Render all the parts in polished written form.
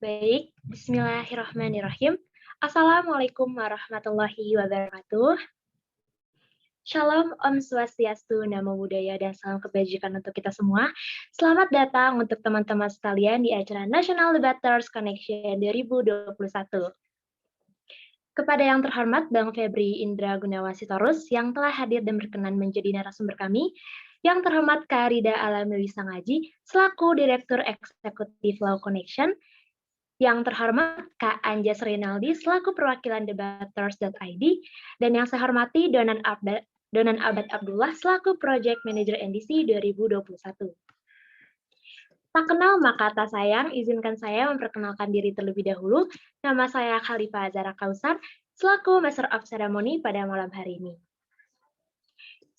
Baik, bismillahirrahmanirrahim. Assalamualaikum warahmatullahi wabarakatuh. Shalom, Om Swastiastu, Namo Buddhaya, dan salam kebajikan untuk kita semua. Selamat datang untuk teman-teman sekalian di acara National Debaters Connection 2021. Kepada yang terhormat Bang Febri Indra Gunawan Sitorus yang telah hadir dan berkenan menjadi narasumber kami, yang terhormat Kak Rida Alamili Sangaji selaku Direktur Eksekutif Law Connection, yang terhormat Kak Anjas Rinaldi selaku perwakilan debaters.id, dan yang saya hormati Donan Abad Abdullah selaku Project Manager NDC 2021. Tak kenal maka tak sayang, izinkan saya memperkenalkan diri terlebih dahulu. Nama saya Khalifah Zara Kausar, selaku Master of Ceremony pada malam hari ini.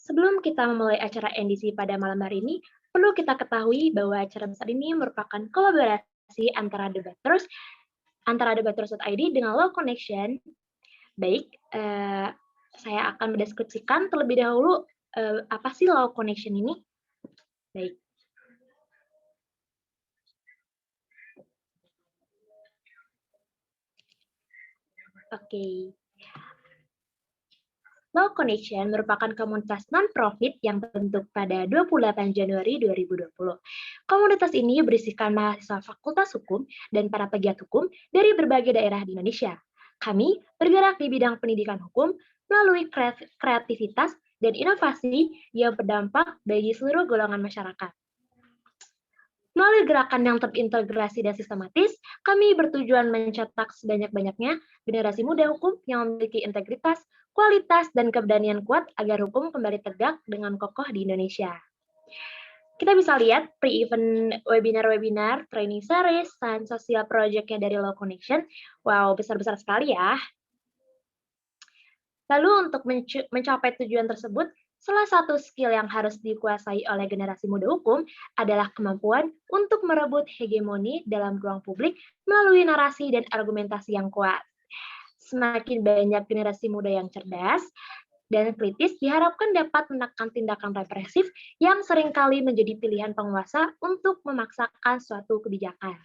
Sebelum kita memulai acara NDC pada malam hari ini, perlu kita ketahui bahwa acara besar ini merupakan kolaborasi antara debaters.id dengan Law Connection. Baik, saya akan mendeskripsikan terlebih dahulu apa sih Law Connection ini. Baik. Oke. Law Connection merupakan komunitas non-profit yang terbentuk pada 28 Januari 2020. Komunitas ini berisikan mahasiswa Fakultas Hukum dan para pegiat hukum dari berbagai daerah di Indonesia. Kami bergerak di bidang pendidikan hukum melalui kreativitas dan inovasi yang berdampak bagi seluruh golongan masyarakat. Melalui gerakan yang terintegrasi dan sistematis, kami bertujuan mencetak sebanyak-banyaknya generasi muda hukum yang memiliki integritas, kualitas, dan keberanian kuat agar hukum kembali tegak dengan kokoh di Indonesia. Kita bisa lihat pre-event webinar-webinar, training series, dan sosial project-nya dari Law Connection. Wow, besar-besar sekali ya. Lalu untuk mencapai tujuan tersebut, salah satu skill yang harus dikuasai oleh generasi muda hukum adalah kemampuan untuk merebut hegemoni dalam ruang publik melalui narasi dan argumentasi yang kuat. Semakin banyak generasi muda yang cerdas dan kritis diharapkan dapat menekan tindakan represif yang seringkali menjadi pilihan penguasa untuk memaksakan suatu kebijakan.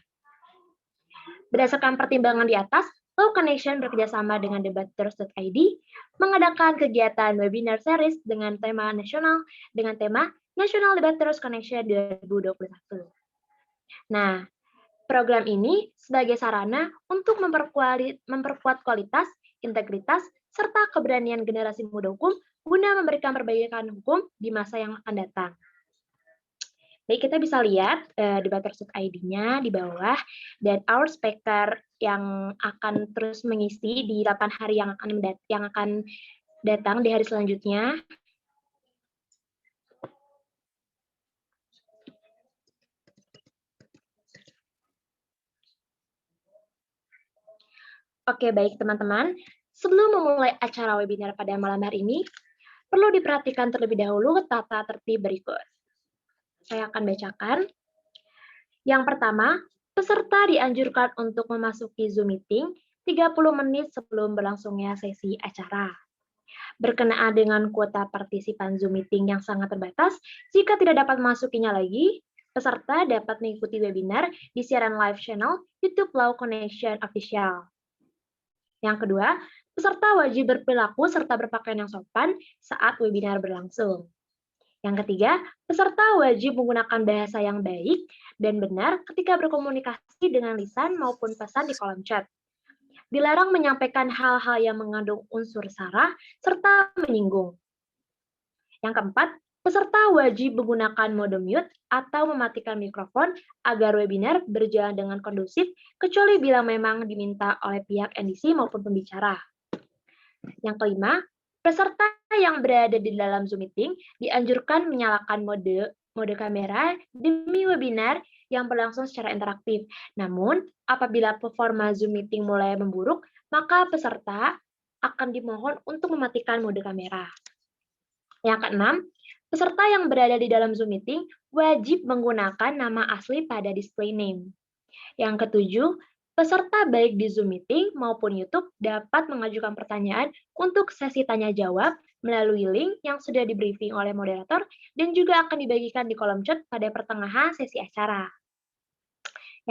Berdasarkan pertimbangan di atas, Law Connection bekerjasama dengan debaters.id mengadakan kegiatan webinar series dengan tema National Debaters Connection 2021. Nah, program ini sebagai sarana untuk memperkuat kualitas, integritas, serta keberanian generasi muda hukum guna memberikan perbaikan hukum di masa yang akan datang. Baik, kita bisa lihat debaters.id-nya di bawah, dan our speaker yang akan terus mengisi di 8 hari yang akan datang di hari selanjutnya. Oke, baik teman-teman. Sebelum memulai acara webinar pada malam hari ini, perlu diperhatikan terlebih dahulu tata tertib berikut. Saya akan bacakan. Yang pertama, peserta dianjurkan untuk memasuki Zoom meeting 30 menit sebelum berlangsungnya sesi acara. Berkenaan dengan kuota partisipan Zoom meeting yang sangat terbatas, jika tidak dapat memasukinya lagi, peserta dapat mengikuti webinar di siaran live channel YouTube Law Connection Official. Yang kedua, peserta wajib berperilaku serta berpakaian yang sopan saat webinar berlangsung. Yang ketiga, peserta wajib menggunakan bahasa yang baik dan benar ketika berkomunikasi dengan lisan maupun pesan di kolom chat. Dilarang menyampaikan hal-hal yang mengandung unsur sara serta menyinggung. Yang keempat, peserta wajib menggunakan mode mute atau mematikan mikrofon agar webinar berjalan dengan kondusif, kecuali bila memang diminta oleh pihak NDC maupun pembicara. Yang kelima, peserta yang berada di dalam Zoom meeting dianjurkan menyalakan mode kamera demi webinar yang berlangsung secara interaktif. Namun, apabila performa Zoom meeting mulai memburuk, maka peserta akan dimohon untuk mematikan mode kamera. Yang keenam, peserta yang berada di dalam Zoom meeting wajib menggunakan nama asli pada display name. Yang ketujuh, peserta baik di Zoom meeting maupun YouTube dapat mengajukan pertanyaan untuk sesi tanya-jawab melalui link yang sudah di-briefing oleh moderator dan juga akan dibagikan di kolom chat pada pertengahan sesi acara.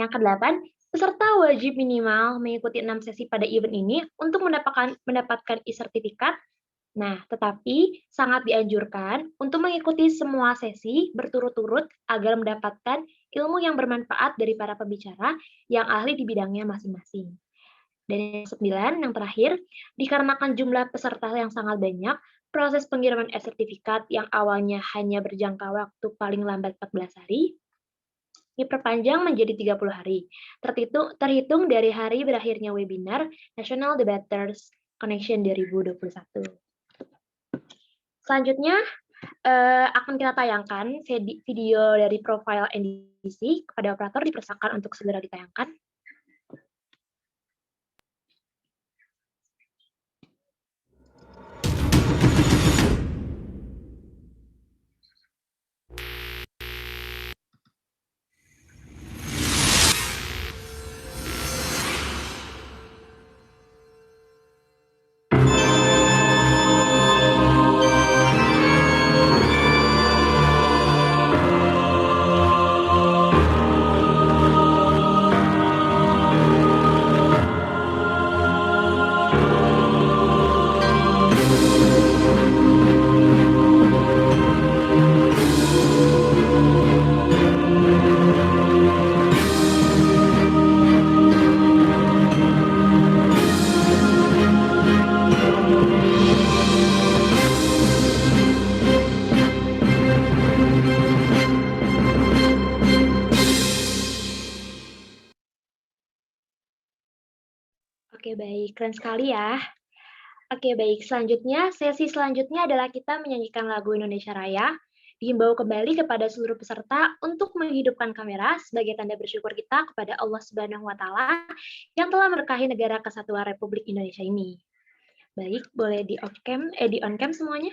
Yang kedelapan, Peserta wajib minimal mengikuti 6 sesi pada event ini untuk mendapatkan e-sertifikat. Nah, tetapi sangat dianjurkan untuk mengikuti semua sesi berturut-turut agar mendapatkan ilmu yang bermanfaat dari para pembicara yang ahli di bidangnya masing-masing. Dan yang 9, yang terakhir, dikarenakan jumlah peserta yang sangat banyak, proses pengiriman e-sertifikat yang awalnya hanya berjangka waktu paling lambat 14 hari, diperpanjang menjadi 30 hari, terhitung dari hari berakhirnya webinar National Debaters Connection 2021. Selanjutnya, akan kita tayangkan video dari profil NDC kepada operator, dipersilakan untuk segera ditayangkan. Oke, baik. Keren sekali ya. Oke, baik. Sesi selanjutnya adalah kita menyanyikan lagu Indonesia Raya. Dihimbau kembali kepada seluruh peserta untuk menghidupkan kamera sebagai tanda bersyukur kita kepada Allah Subhanahu wa Ta'ala yang telah memberkahi negara kesatuan Republik Indonesia ini. Baik, boleh di on cam semuanya.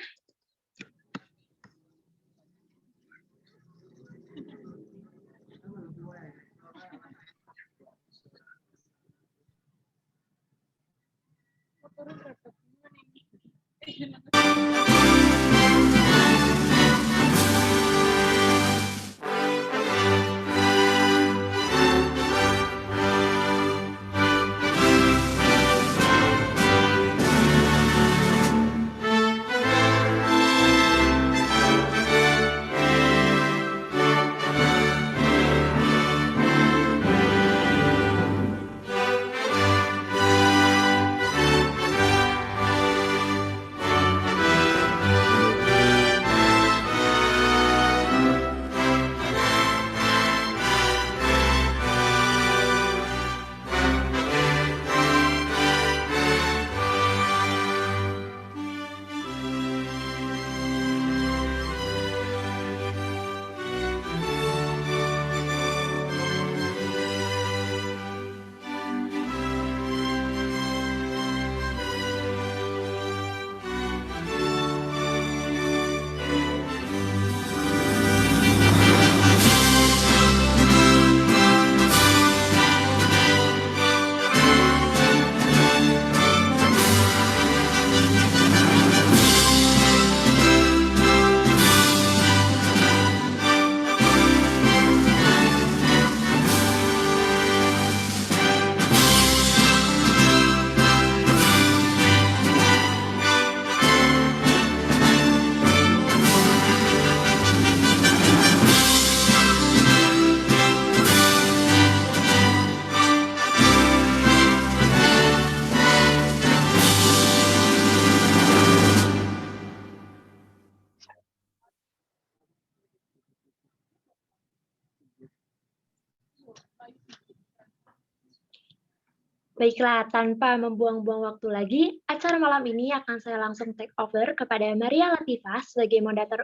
Baiklah, tanpa membuang-buang waktu lagi, acara malam ini akan saya langsung take over kepada Maria Latifah sebagai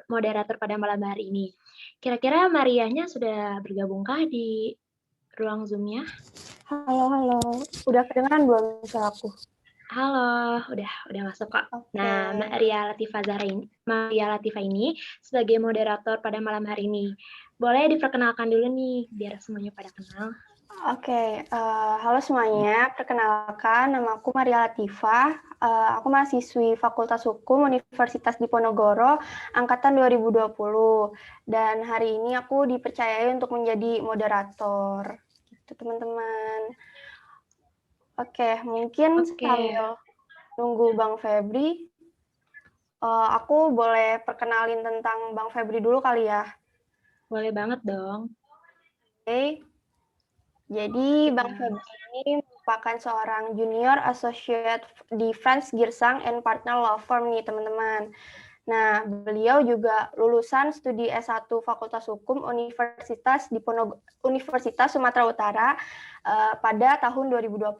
moderator pada malam hari ini. Kira-kira Marianya sudah bergabungkah di ruang Zoom-nya? Halo. Udah kedengeran belum suara aku? Halo, udah masuk kok. Okay. Nah, Maria Latifah ini sebagai moderator pada malam hari ini. Boleh diperkenalkan dulu nih, biar semuanya pada kenal. Oke, halo semuanya. Perkenalkan, nama aku Maria Latifah. Aku mahasiswi Fakultas Hukum Universitas Diponegoro, angkatan 2020. Dan hari ini aku dipercayai untuk menjadi moderator. gitu teman-teman. Oke, mungkin Oke, sambil nunggu Bang Febri, aku boleh perkenalin tentang Bang Febri dulu kali ya. boleh banget dong. Oke, jadi Kita Bang Febri ini merupakan seorang junior associate di Franz Girsang and Partner Law Firm nih teman-teman. Nah, beliau juga lulusan studi S1 Fakultas Hukum Universitas Sumatera Utara pada tahun 2020.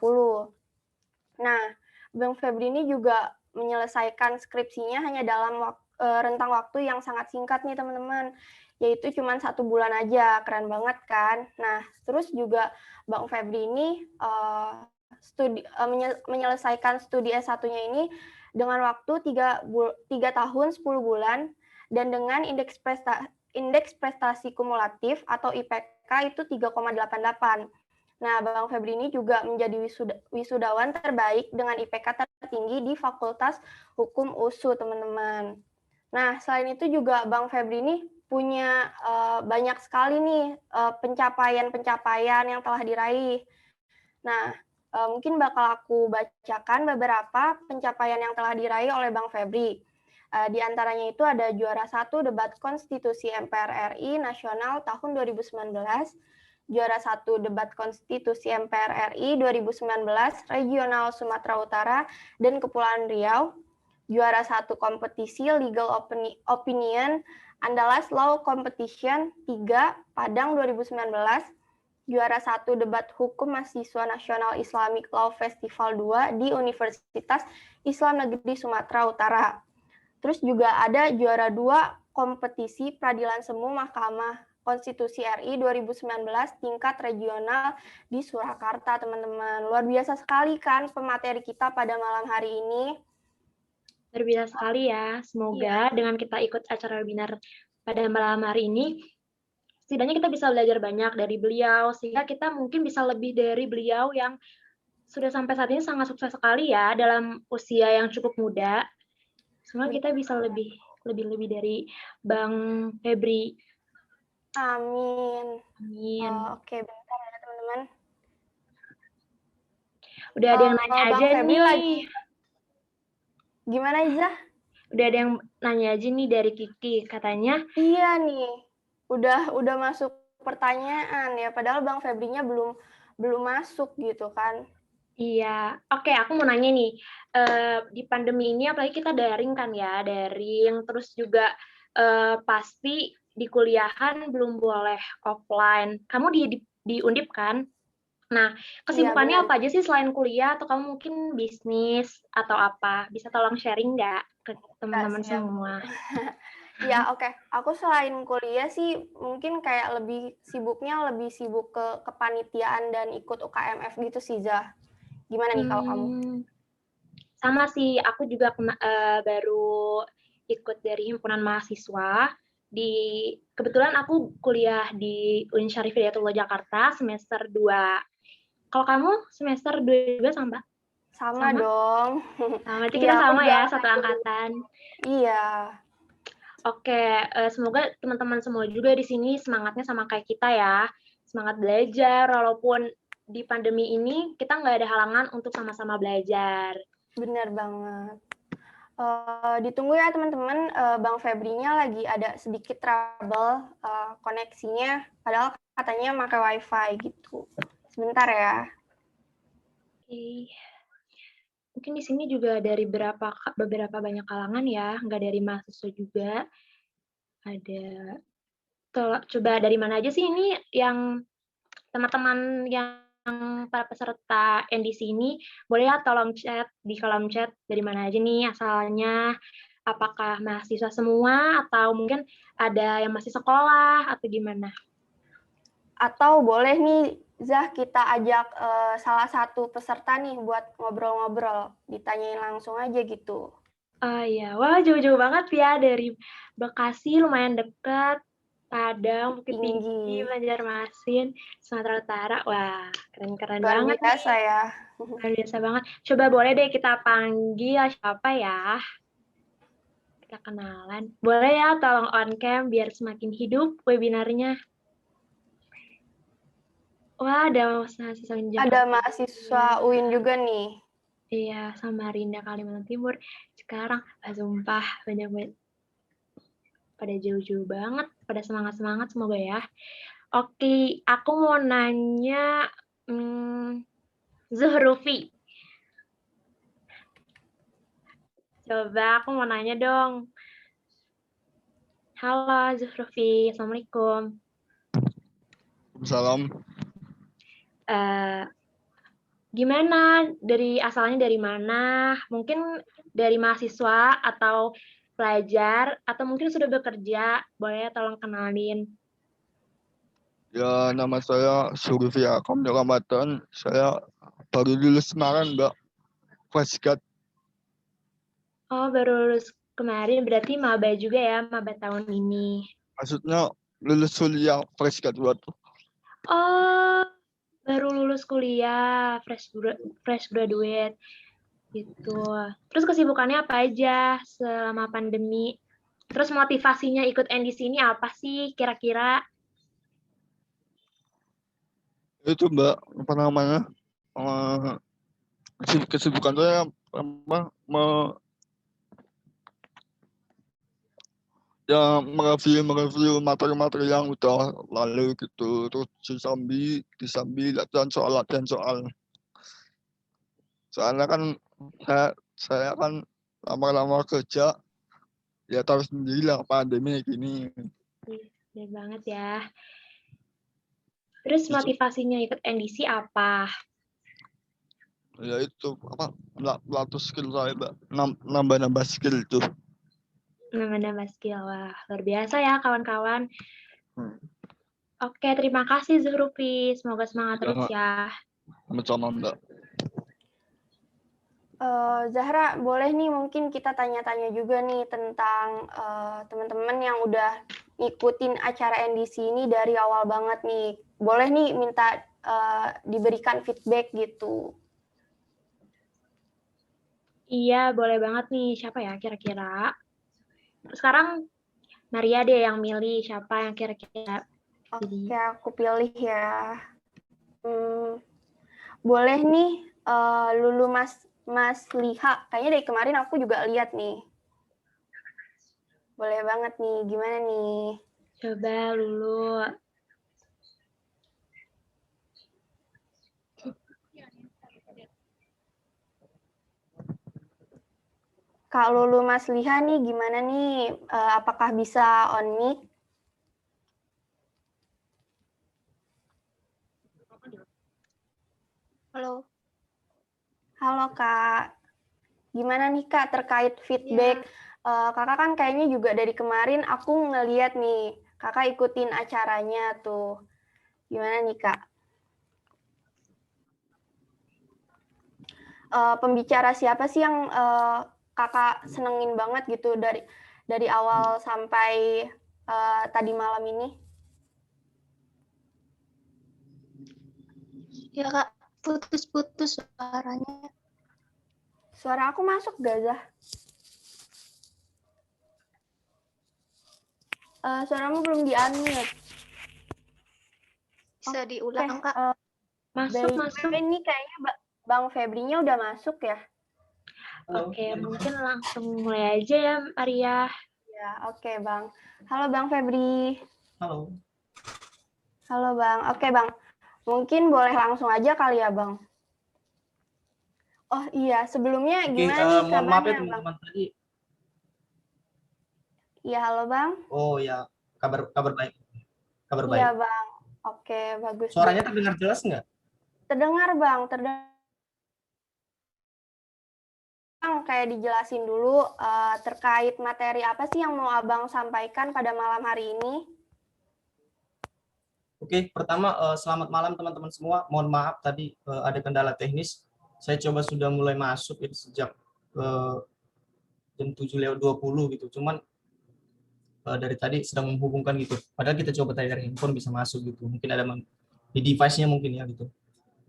Nah, Bang Febri ini juga menyelesaikan skripsinya hanya dalam rentang waktu yang sangat singkat nih teman-teman, yaitu cuma 1 bulan aja, keren banget kan? Nah, terus juga Bang Febri ini menyelesaikan studi S1-nya ini dengan waktu 3 tahun 10 bulan dan dengan indeks prestasi kumulatif atau IPK itu 3,88. Nah, Bang Febri ini juga menjadi wisudawan terbaik dengan IPK tertinggi di Fakultas Hukum USU, teman-teman. Nah, selain itu juga Bang Febri ini punya banyak sekali nih pencapaian-pencapaian yang telah diraih. Nah, mungkin bakal aku bacakan beberapa pencapaian yang telah diraih oleh Bang Febri. Di antaranya itu ada juara 1 debat konstitusi MPR RI nasional tahun 2019, juara 1 debat konstitusi MPR RI 2019 regional Sumatera Utara dan Kepulauan Riau, juara 1 kompetisi legal opinion Andalas Law Competition 3 Padang 2019, juara 1 debat hukum mahasiswa nasional Islamic Law Festival 2 di Universitas Islam Negeri Sumatera Utara. Terus juga ada juara 2 kompetisi peradilan semu Mahkamah Konstitusi RI 2019 tingkat regional di Surakarta, teman-teman. Luar biasa sekali kan pemateri kita pada malam hari ini. luar biasa sekali ya. Semoga dengan kita ikut acara webinar pada malam hari ini, setidaknya kita bisa belajar banyak dari beliau, sehingga kita mungkin bisa lebih dari beliau yang sudah sampai saat ini sangat sukses sekali ya dalam usia yang cukup muda. Semoga kita bisa lebih dari Bang Febri. Amin. Amin. Oke, bentar ya teman-teman. Udah ada yang nanya Bang aja Febri nih. lagi. Gimana, Iza? Udah ada yang nanya aja nih dari Kiki, katanya. Iya nih, udah masuk pertanyaan ya, padahal Bang Febrinya belum masuk gitu kan. Iya, oke aku mau nanya nih, di pandemi ini apalagi kita daring kan ya, daring, terus juga pasti di kuliahan belum boleh offline. Kamu di Undip kan? Nah, Iya, kesibukannya benar. apa aja sih selain kuliah atau kamu mungkin bisnis atau apa? Bisa tolong sharing nggak ke teman-teman Siap. semua? Ya, oke. Aku selain kuliah sih mungkin kayak lebih sibuk ke kepanitiaan dan ikut UKMF gitu sih, Zah. Gimana nih kalau kamu? Sama sih, aku juga baru ikut dari himpunan mahasiswa. Kebetulan aku kuliah di Uin Syarif Hidayatullah Jakarta semester 2. Kalau kamu semester 2 juga sama? Sama dong. Sama, berarti kita Iya, aku sama juga ya, satu angkatan. angkatan. Iya. Oke, semoga teman-teman semua juga di sini semangatnya sama kayak kita ya. Semangat belajar, walaupun di pandemi ini kita nggak ada halangan untuk sama-sama belajar. Benar banget. Ditunggu ya teman-teman, Bang Febrinya lagi ada sedikit trouble koneksinya, padahal katanya pakai WiFi gitu. Sebentar ya. Oke. Mungkin di sini juga dari beberapa banyak kalangan ya, nggak dari mahasiswa juga. Ada coba dari mana aja sih ini yang teman-teman yang para peserta NDC ini, boleh ya tolong chat di kolom chat dari mana aja nih asalnya, apakah mahasiswa semua atau mungkin ada yang masih sekolah atau gimana? Atau boleh nih, Zah, kita ajak salah satu peserta nih buat ngobrol-ngobrol, ditanyain langsung aja gitu. Oh iya, wah jauh-jauh banget ya dari Bekasi lumayan dekat, Padang, Bukit Tinggi, Tinggi. Banjarmasin, Sumatera Utara. Wah, keren-keren Luar banget nih. biasa ya. Luar biasa banget. Coba boleh deh kita panggil siapa ya? Kita kenalan. Boleh ya tolong on cam biar semakin hidup webinarnya. Wah, ada mahasiswa Ada Jakarta. mahasiswa UIN juga nih. Iya, Samarinda, Kalimantan Timur. Sekarang, sumpah, banyak banget. Pada jauh-jauh banget, pada semangat-semangat semoga ya. Oke, aku mau nanya Zuhrufi. Coba aku mau nanya dong. Halo Zuhrufi, Assalamualaikum. Salam. Gimana? Asalnya dari mana? Mungkin dari mahasiswa atau pelajar atau mungkin sudah bekerja? Boleh tolong kenalin. Ya, nama saya Surufi Akom Ramadan. Saya baru lulus kemarin, Mbak. Fresh grad. Oh, baru lulus kemarin, berarti maba juga ya, maba tahun ini. Maksudnya lulus kuliah fresh grad tuh. Oh, baru lulus kuliah, fresh graduate gitu. Terus kesibukannya apa aja selama pandemi? Terus motivasinya ikut NDC ini apa sih kira-kira? Itu, Mbak, apa namanya? Kesibukan saya mereview materi-materi yang udah lalu gitu. Terus disambi latihan soal. Soalnya kan saya kan lama-lama kerja, ya tahu sendiri lah pandemi gini. Bener banget ya. Terus motivasinya ikut NDC apa? Ya itu melatih skill saya, Mbak. Nambah skill itu. Nambah skill. Wah, luar biasa ya kawan-kawan. Oke, terima kasih Zuhrufi. Semoga semangat terus ya. Sama-sama, Mbak. Zahra, boleh nih mungkin kita tanya-tanya juga nih tentang teman-teman yang udah ngikutin acara NDC ini dari awal banget nih. Boleh nih minta diberikan feedback gitu. Iya, boleh banget nih. Siapa ya kira-kira? Sekarang Maria deh yang milih siapa yang kira-kira. Oke, aku pilih ya. Boleh nih, Lulu Mas Liha. Kayaknya dari kemarin aku juga lihat nih. Boleh banget nih. Gimana nih? Coba Lulu. Kak Lulu Mas Liha nih gimana nih? Apakah bisa on mic? Halo. Halo Kak. Gimana nih Kak terkait feedback? Kakak kan kayaknya juga dari kemarin aku ngeliat nih, Kakak ikutin acaranya tuh. Gimana nih Kak? Pembicara siapa sih yang Kakak senengin banget gitu dari awal sampai tadi malam ini? Ya Kak, putus-putus suaranya. Suara aku masuk gak, Zah? Suaramu belum di-unmute. Bisa diulang Kak. Masuk. Ini kayaknya Bang Febrinya udah masuk ya? Oke, mungkin langsung mulai aja ya, Maria. Ya, oke Bang. Halo Bang Febri. Halo. Halo Bang. Oke Bang, mungkin boleh langsung aja kali ya Bang. Oh iya, sebelumnya gimana nih Mohon maaf ya kabarnya, teman-teman tadi. Iya, halo Bang. Oh ya, kabar baik. Kabar baik. Iya Bang. Oke, bagus. Suaranya terdengar jelas nggak? Terdengar Bang, Bang, kayak dijelasin dulu terkait materi apa sih yang mau Abang sampaikan pada malam hari ini? Oke, pertama selamat malam teman-teman semua. Mohon maaf tadi ada kendala teknis. Saya coba sudah mulai masuk itu sejak jam 7:20 gitu. Cuman dari tadi sedang menghubungkan gitu. Padahal kita coba tadi dari handphone bisa masuk gitu. Mungkin ada di device-nya mungkin ya gitu.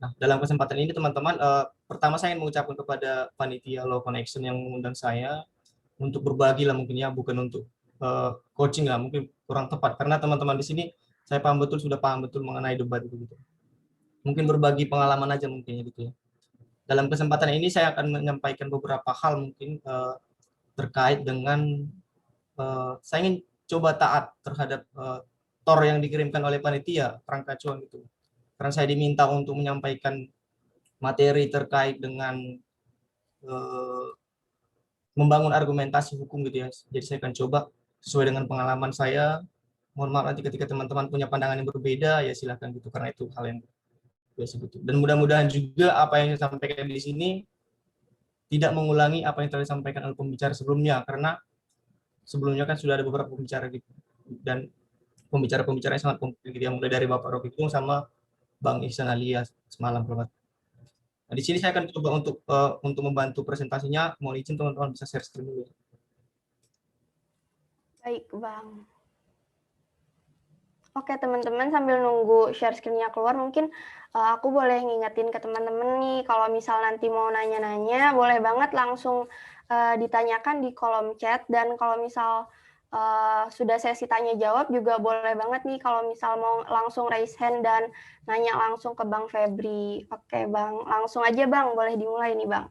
Nah, dalam kesempatan ini teman-teman, pertama saya ingin mengucapkan kepada panitia Law Connection yang mengundang saya untuk berbagi lah mungkin ya, bukan untuk coaching lah, mungkin kurang tepat karena teman-teman di sini saya paham betul, sudah paham betul mengenai debat itu gitu. mungkin berbagi pengalaman aja mungkin gitu ya. Dalam kesempatan ini saya akan menyampaikan beberapa hal mungkin terkait dengan saya ingin coba taat terhadap tor yang dikirimkan oleh panitia Kerangka Cuan gitu. Karena saya diminta untuk menyampaikan materi terkait dengan membangun argumentasi hukum gitu ya. Jadi saya akan coba sesuai dengan pengalaman saya. Mohon maaf nanti ketika teman-teman punya pandangan yang berbeda ya silahkan gitu, karena itu hal yang biasa gitu. Dan mudah-mudahan juga apa yang saya sampaikan di sini tidak mengulangi apa yang telah disampaikan oleh pembicara sebelumnya, karena sebelumnya kan sudah ada beberapa pembicara gitu, dan pembicara-pembicara yang sangat komplit gitu, yang mulai dari Bapak Rocky Gung sama Bang Ihsan Alias semalam. Nah, di sini saya akan coba untuk membantu presentasinya. Mohon izin teman-teman bisa share screen dulu. Baik, Bang. Oke, teman-teman, sambil nunggu share screen-nya keluar, mungkin aku boleh ngingetin ke teman-teman nih, kalau misal nanti mau nanya-nanya, boleh banget langsung ditanyakan di kolom chat, dan kalau misal sudah sesi tanya-jawab juga boleh banget nih kalau misal mau langsung raise hand dan nanya langsung ke Bang Febri. Oke, Bang. Langsung aja, Bang. Boleh dimulai nih, Bang.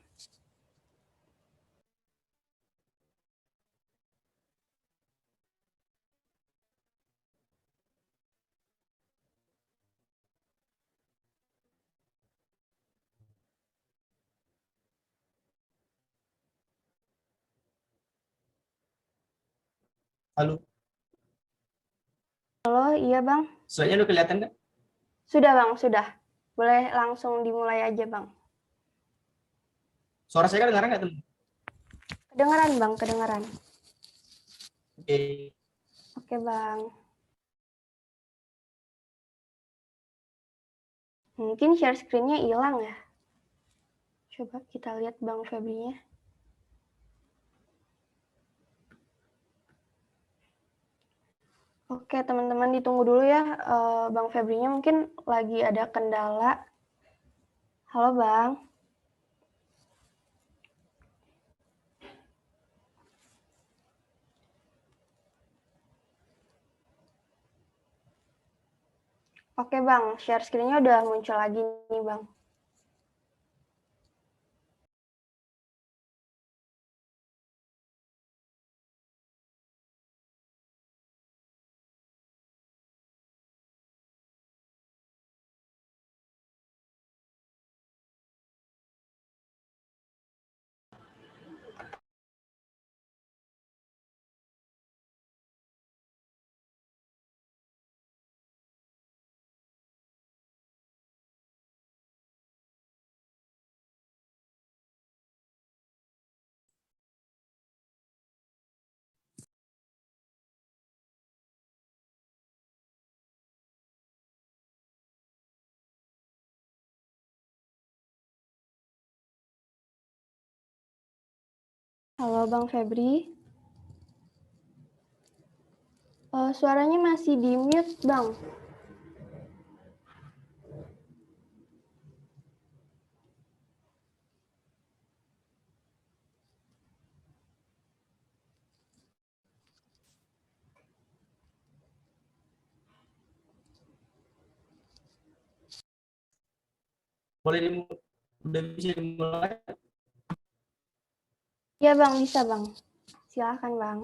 Halo. Halo, iya, Bang. Slide-nya udah kelihatan kan? Sudah, Bang. Sudah. Boleh langsung dimulai aja, Bang. Suara saya kedengaran nggak, teman? Kedengaran, Bang. Kedengaran. Oke. Oke, Bang. Mungkin share screen-nya hilang ya. Coba kita lihat Bang Febri-nya. Oke, teman-teman ditunggu dulu ya. Bang Febri-nya mungkin lagi ada kendala. Halo, Bang. Oke, Bang. Share screen-nya udah muncul lagi nih, Bang. Halo, Bang Febri. Suaranya masih di mute, Bang. Udah bisa dimulai? Iya, Bang. Bisa, Bang. Silakan, Bang.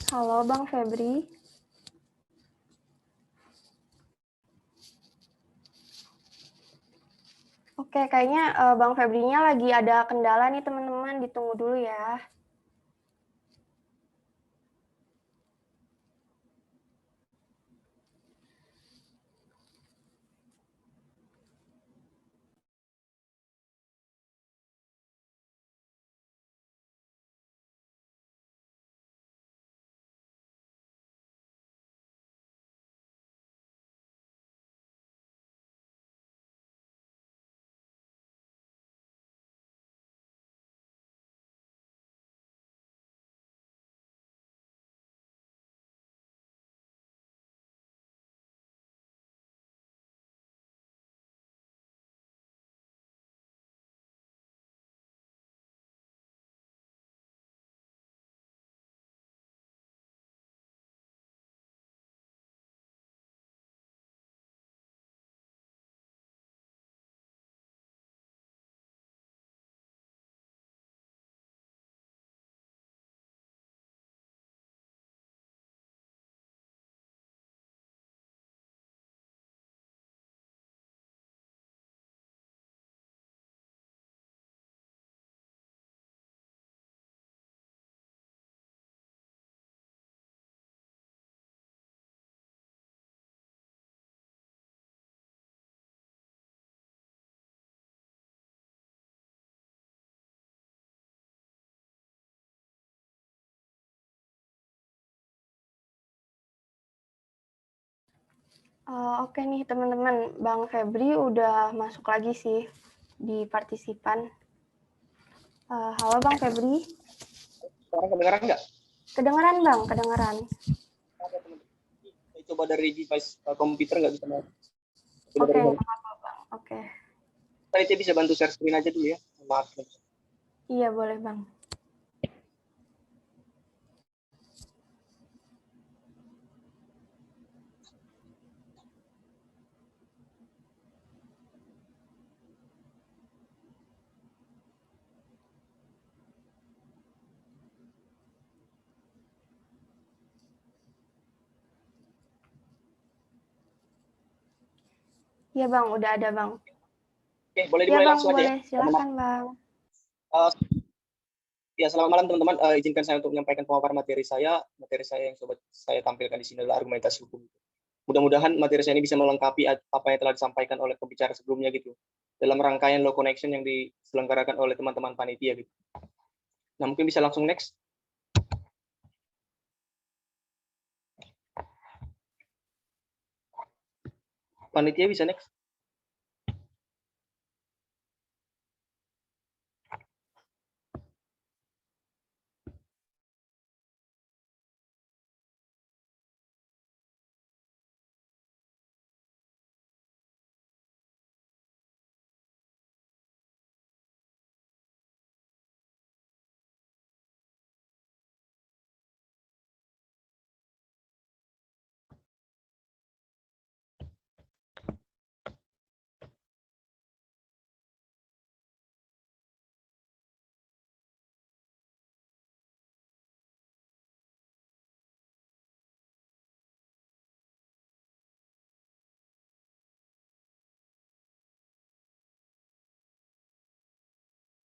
Halo, Bang Febri. Oke, kayaknya Bang Febri-nya lagi ada kendala nih, teman-teman. Ditunggu dulu ya. Oke nih teman-teman, Bang Febri udah masuk lagi sih di partisipan. Halo Bang Febri. Sekarang kedengaran nggak? Kedengeran Bang, kedengeran. Saya coba dari device komputer nggak bisa masuk. Oke, nggak apa-apa Bang. Oke. Saya bisa bantu share screen aja dulu ya. Maaf. Iya boleh Bang. Iya Bang, udah ada Bang. Oke, boleh Iya dimulai Bang, langsung aja boleh. ya. Silakan Bang. Ya, selamat malam teman-teman. Izinkan saya untuk menyampaikan pemaparan materi saya. Materi saya yang sobat saya tampilkan di sini adalah argumentasi hukum. Mudah-mudahan materi saya ini bisa melengkapi apa yang telah disampaikan oleh pembicara sebelumnya gitu. Dalam rangkaian law connection yang diselenggarakan oleh teman-teman panitia gitu. Nah, mungkin bisa langsung next. Panitia bisa next.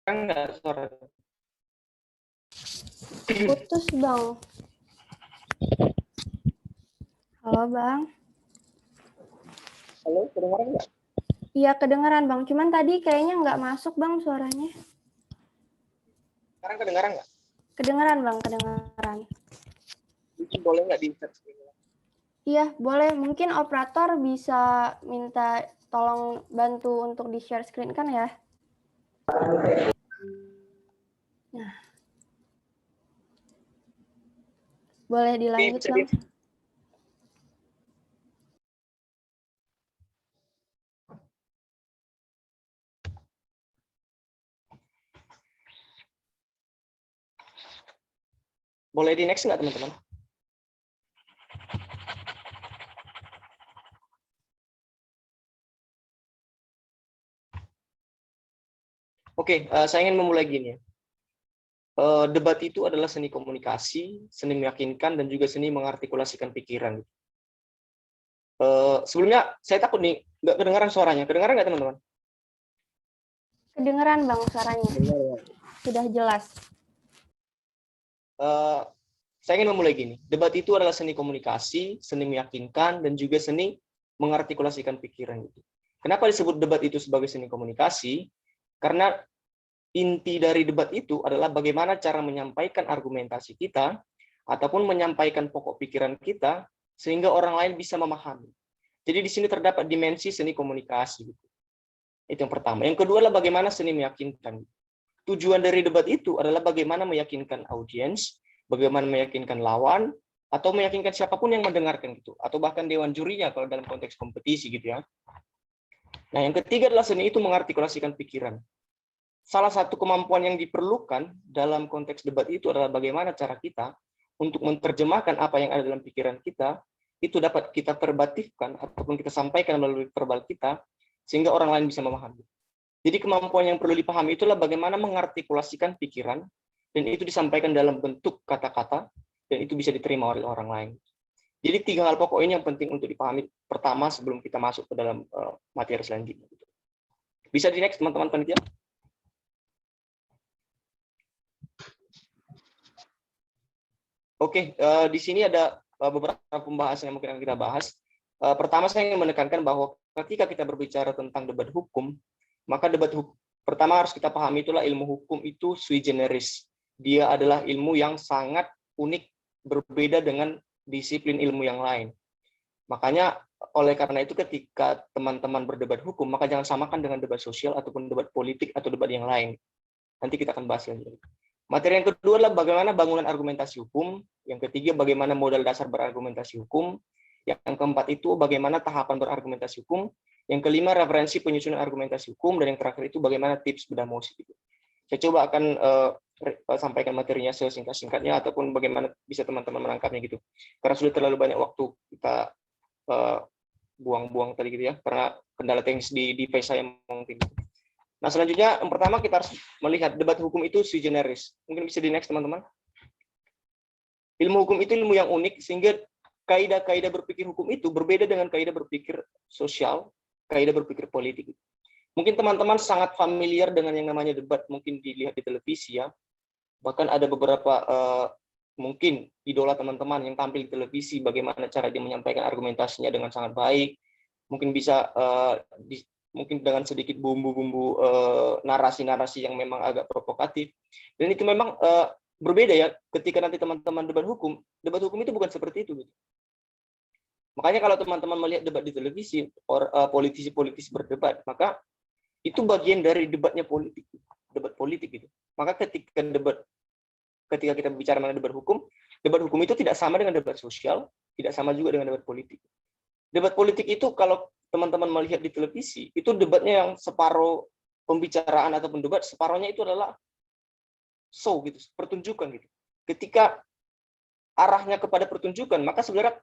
Enggak suara. Putus Bang. Halo Bang. Halo, kedengaran nggak? Iya kedengeran Bang, cuman tadi kayaknya nggak masuk Bang suaranya. Sekarang kedengaran nggak? Kedengeran Bang, kedengeran. Mungkin boleh nggak di share screen? Iya, boleh. Mungkin operator bisa minta tolong bantu untuk di-share screen kan ya? Nah. Boleh dilanjut, Bang. Boleh di next nggak teman-teman? Oke, saya ingin memulai gini ya. Debat itu adalah seni komunikasi, seni meyakinkan, dan juga seni mengartikulasikan pikiran. Sebelumnya, saya takut nih, nggak kedengaran suaranya. Kedengaran nggak teman-teman? Kedengeran Bang suaranya. Sudah jelas. Saya ingin memulai gini. Debat itu adalah seni komunikasi, seni meyakinkan, dan juga seni mengartikulasikan pikiran. Kenapa disebut debat itu sebagai seni komunikasi? Karena inti dari debat itu adalah bagaimana cara menyampaikan argumentasi kita ataupun menyampaikan pokok pikiran kita sehingga orang lain bisa memahami. Jadi di sini terdapat dimensi seni komunikasi. Itu yang pertama. Yang kedua adalah bagaimana seni meyakinkan. Tujuan dari debat itu adalah bagaimana meyakinkan audiens, bagaimana meyakinkan lawan, atau meyakinkan siapapun yang mendengarkan gitu, atau bahkan dewan jurinya kalau dalam konteks kompetisi gitu ya. Nah, yang ketiga adalah seni itu mengartikulasikan pikiran. Salah satu kemampuan yang diperlukan dalam konteks debat itu adalah bagaimana cara kita untuk menerjemahkan apa yang ada dalam pikiran kita, itu dapat kita verbatifkan ataupun kita sampaikan melalui verbal kita, sehingga orang lain bisa memahami. Jadi kemampuan yang perlu dipahami itulah bagaimana mengartikulasikan pikiran, dan itu disampaikan dalam bentuk kata-kata, dan itu bisa diterima oleh orang lain. Jadi 3 hal pokok ini yang penting untuk dipahami pertama sebelum kita masuk ke dalam materi selanjutnya. Bisa di next teman-teman panitia? Oke, di sini ada beberapa pembahasan yang mungkin akan kita bahas. Pertama, saya ingin menekankan bahwa ketika kita berbicara tentang debat hukum, maka debat hukum pertama harus kita pahami itulah ilmu hukum itu sui generis. Dia adalah ilmu yang sangat unik, berbeda dengan disiplin ilmu yang lain. Makanya oleh karena itu ketika teman-teman berdebat hukum, maka jangan samakan dengan debat sosial ataupun debat politik atau debat yang lain. Nanti kita akan bahas lagi. Materi yang kedua adalah bagaimana bangunan argumentasi hukum. Yang ketiga, bagaimana modal dasar berargumentasi hukum. Yang keempat itu bagaimana tahapan berargumentasi hukum. Yang kelima, referensi penyusunan argumentasi hukum. Dan yang terakhir itu bagaimana tips bedah mosi. Saya coba akan sampaikan materinya sesingkat-singkatnya ataupun bagaimana bisa teman-teman menangkapnya gitu. Karena sudah terlalu banyak waktu kita buang-buang tadi gitu ya, karena kendala teknis di device saya mungkin. Nah, selanjutnya yang pertama kita harus melihat debat hukum itu sui generis. Mungkin bisa di next teman-teman. Ilmu hukum itu ilmu yang unik sehingga kaidah-kaidah berpikir hukum itu berbeda dengan kaidah berpikir sosial, kaidah berpikir politik. Mungkin teman-teman sangat familiar dengan yang namanya debat, mungkin dilihat di televisi ya. Bahkan ada beberapa mungkin idola teman-teman yang tampil di televisi, bagaimana cara dia menyampaikan argumentasinya dengan sangat baik, mungkin bisa mungkin dengan sedikit bumbu-bumbu narasi-narasi yang memang agak provokatif. Dan itu memang berbeda ya ketika nanti teman-teman debat hukum itu bukan seperti itu. Gitu. Makanya kalau teman-teman melihat debat di televisi, politisi-politisi berdebat, maka itu bagian dari debatnya politik, debat politik gitu. Maka ketika kita bicara mengenai debat hukum itu tidak sama dengan debat sosial, tidak sama juga dengan debat politik. Debat politik itu kalau teman-teman melihat di televisi, itu debatnya yang separuh pembicaraan ataupun debat, separuhnya itu adalah show gitu, pertunjukan gitu. Ketika arahnya kepada pertunjukan, maka sebenarnya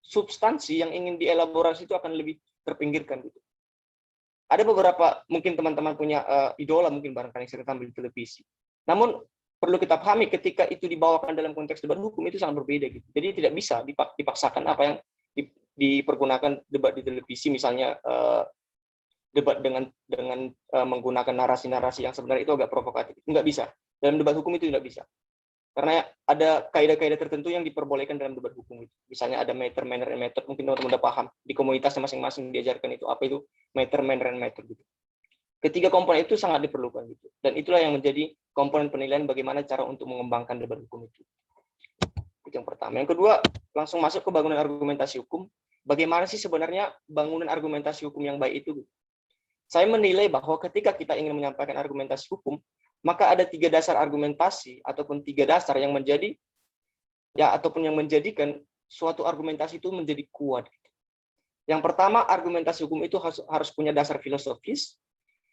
substansi yang ingin dielaborasi itu akan lebih terpinggirkan gitu. Ada beberapa mungkin teman-teman punya idola mungkin barangkali yang sering tampil di televisi. Namun perlu kita pahami ketika itu dibawakan dalam konteks debat hukum itu sangat berbeda gitu. Jadi tidak bisa dipaksakan apa yang dipergunakan debat di televisi, misalnya debat dengan menggunakan narasi-narasi yang sebenarnya itu agak provokatif. Nggak bisa. Dalam debat hukum itu tidak bisa. Karena ada kaidah-kaidah tertentu yang diperbolehkan dalam debat hukum itu. Misalnya ada meter, manner, and method. Mungkin teman-teman udah paham. Di komunitasnya masing-masing diajarkan itu. Apa itu meter, manner, and method gitu. Ketiga komponen itu sangat diperlukan gitu. Dan itulah yang menjadi komponen penilaian bagaimana cara untuk mengembangkan debat hukum itu. Itu yang pertama. Yang kedua, langsung masuk ke bangunan argumentasi hukum. Bagaimana sih sebenarnya bangunan argumentasi hukum yang baik itu? Saya menilai bahwa ketika kita ingin menyampaikan argumentasi hukum, maka ada 3 dasar argumentasi ataupun 3 dasar yang menjadi ya ataupun yang menjadikan suatu argumentasi itu menjadi kuat. Yang pertama, argumentasi hukum itu harus punya dasar filosofis.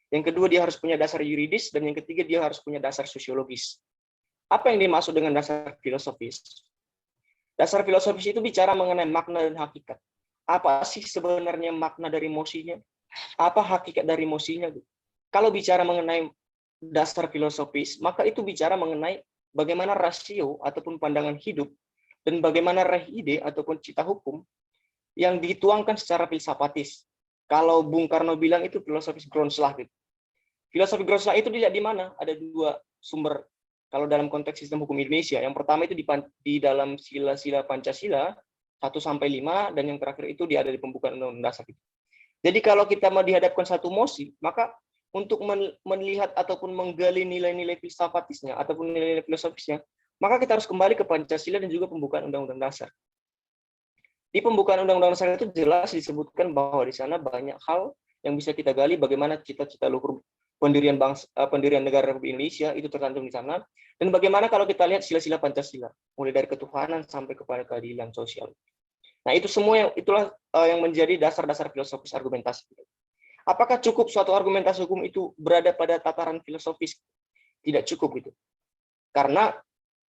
Yang kedua, dia harus punya dasar yuridis, dan yang ketiga, dia harus punya dasar sosiologis. Apa yang dimaksud dengan dasar filosofis? Dasar filosofis itu bicara mengenai makna dan hakikat. Apa sih sebenarnya makna dari mosinya? Apa hakikat dari mosinya? Kalau bicara mengenai dasar filosofis, maka itu bicara mengenai bagaimana rasio ataupun pandangan hidup dan bagaimana ide ataupun cita hukum yang dituangkan secara filsafatis. Kalau Bung Karno bilang itu filosofis Grundslag gitu. Filosofi Grundslag itu dilihat di mana? Ada 2 sumber. Kalau dalam konteks sistem hukum Indonesia, yang pertama itu di dalam sila-sila Pancasila 1-5, dan yang terakhir itu ada di pembukaan Undang-Undang Dasar. Jadi kalau kita mau dihadapkan satu mosi, maka untuk melihat ataupun menggali nilai-nilai filsafatisnya ataupun nilai-nilai filosofisnya, maka kita harus kembali ke Pancasila dan juga pembukaan Undang-Undang Dasar. Di pembukaan Undang-Undang Dasar itu jelas disebutkan bahwa di sana banyak hal yang bisa kita gali, bagaimana cita-cita luhur pendirian negara Republik Indonesia itu tercantum di sana, dan bagaimana kalau kita lihat sila-sila Pancasila, mulai dari ketuhanan sampai kepada keadilan sosial. Nah, itu semua itulah yang menjadi dasar-dasar filosofis argumentasi. Apakah cukup suatu argumentasi hukum itu berada pada tataran filosofis? Tidak cukup gitu. Karena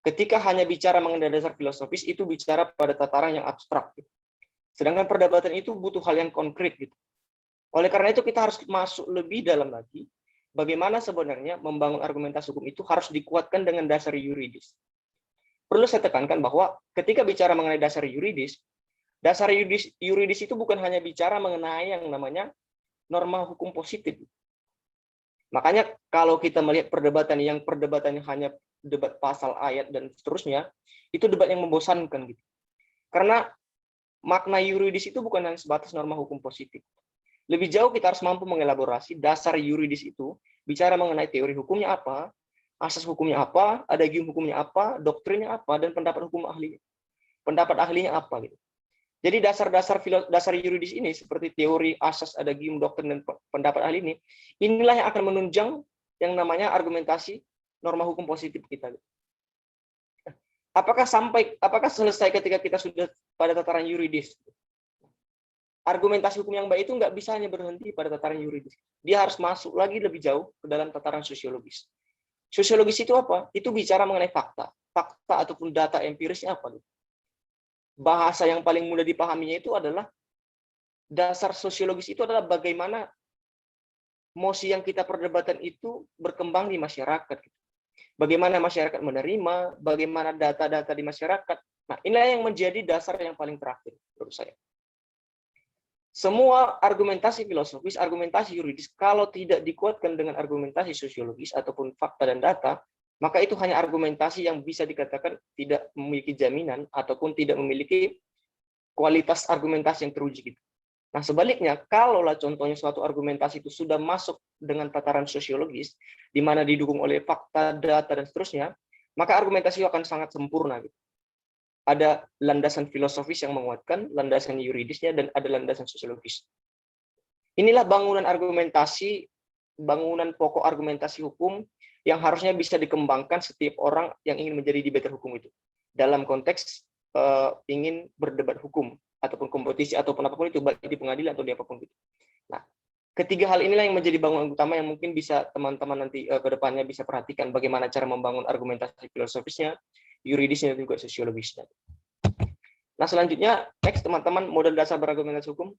ketika hanya bicara mengenai dasar filosofis, itu bicara pada tataran yang abstrak. Gitu. Sedangkan perdebatan itu butuh hal yang konkret. Gitu. Oleh karena itu kita harus masuk lebih dalam lagi, bagaimana sebenarnya membangun argumentasi hukum itu harus dikuatkan dengan dasar yuridis. Perlu saya tekankan bahwa ketika bicara mengenai dasar yuridis itu bukan hanya bicara mengenai yang namanya norma hukum positif. Makanya kalau kita melihat perdebatannya hanya debat pasal, ayat, dan seterusnya, itu debat yang membosankan gitu. Karena makna yuridis itu bukan hanya sebatas norma hukum positif. Lebih jauh kita harus mampu mengelaborasi dasar yuridis itu, bicara mengenai teori hukumnya apa, asas hukumnya apa, adagium hukumnya apa, doktrinnya apa, dan pendapat hukum ahlinya. Pendapat ahlinya apa gitu. Jadi dasar yuridis ini seperti teori, asas, adagium, doktrin, dan pendapat ahli inilah yang akan menunjang yang namanya argumentasi norma hukum positif kita. Apakah selesai ketika kita sudah pada tataran yuridis? Argumentasi hukum yang baik itu nggak bisa hanya berhenti pada tataran yuridis. Dia harus masuk lagi lebih jauh ke dalam tataran sosiologis. Sosiologis itu apa? Itu bicara mengenai fakta. Fakta ataupun data empirisnya apa? Bahasa yang paling mudah dipahaminya itu adalah dasar sosiologis itu adalah bagaimana mosi yang kita perdebatkan itu berkembang di masyarakat. Bagaimana masyarakat menerima, bagaimana data-data di masyarakat. Nah, inilah yang menjadi dasar yang paling terakhir menurut saya. Semua argumentasi filosofis, argumentasi yuridis, kalau tidak dikuatkan dengan argumentasi sosiologis ataupun fakta dan data, maka itu hanya argumentasi yang bisa dikatakan tidak memiliki jaminan ataupun tidak memiliki kualitas argumentasi yang teruji. Nah, sebaliknya, kalaulah contohnya suatu argumentasi itu sudah masuk dengan tataran sosiologis, di mana didukung oleh fakta, data, dan seterusnya, maka argumentasi itu akan sangat sempurna. Ada landasan filosofis yang menguatkan, landasan yuridisnya, dan ada landasan sosiologis. Inilah bangunan argumentasi, bangunan pokok argumentasi hukum yang harusnya bisa dikembangkan setiap orang yang ingin menjadi debater hukum itu. Dalam konteks ingin berdebat hukum, ataupun kompetisi, ataupun apapun itu, baik di pengadilan atau di apapun itu. Nah, ketiga hal inilah yang menjadi bangunan utama yang mungkin bisa teman-teman nanti ke depannya bisa perhatikan bagaimana cara membangun argumentasi filosofisnya, yuridisnya, dan juga sosiologisnya. Nah, selanjutnya, next teman-teman, model dasar berargumentasi hukum.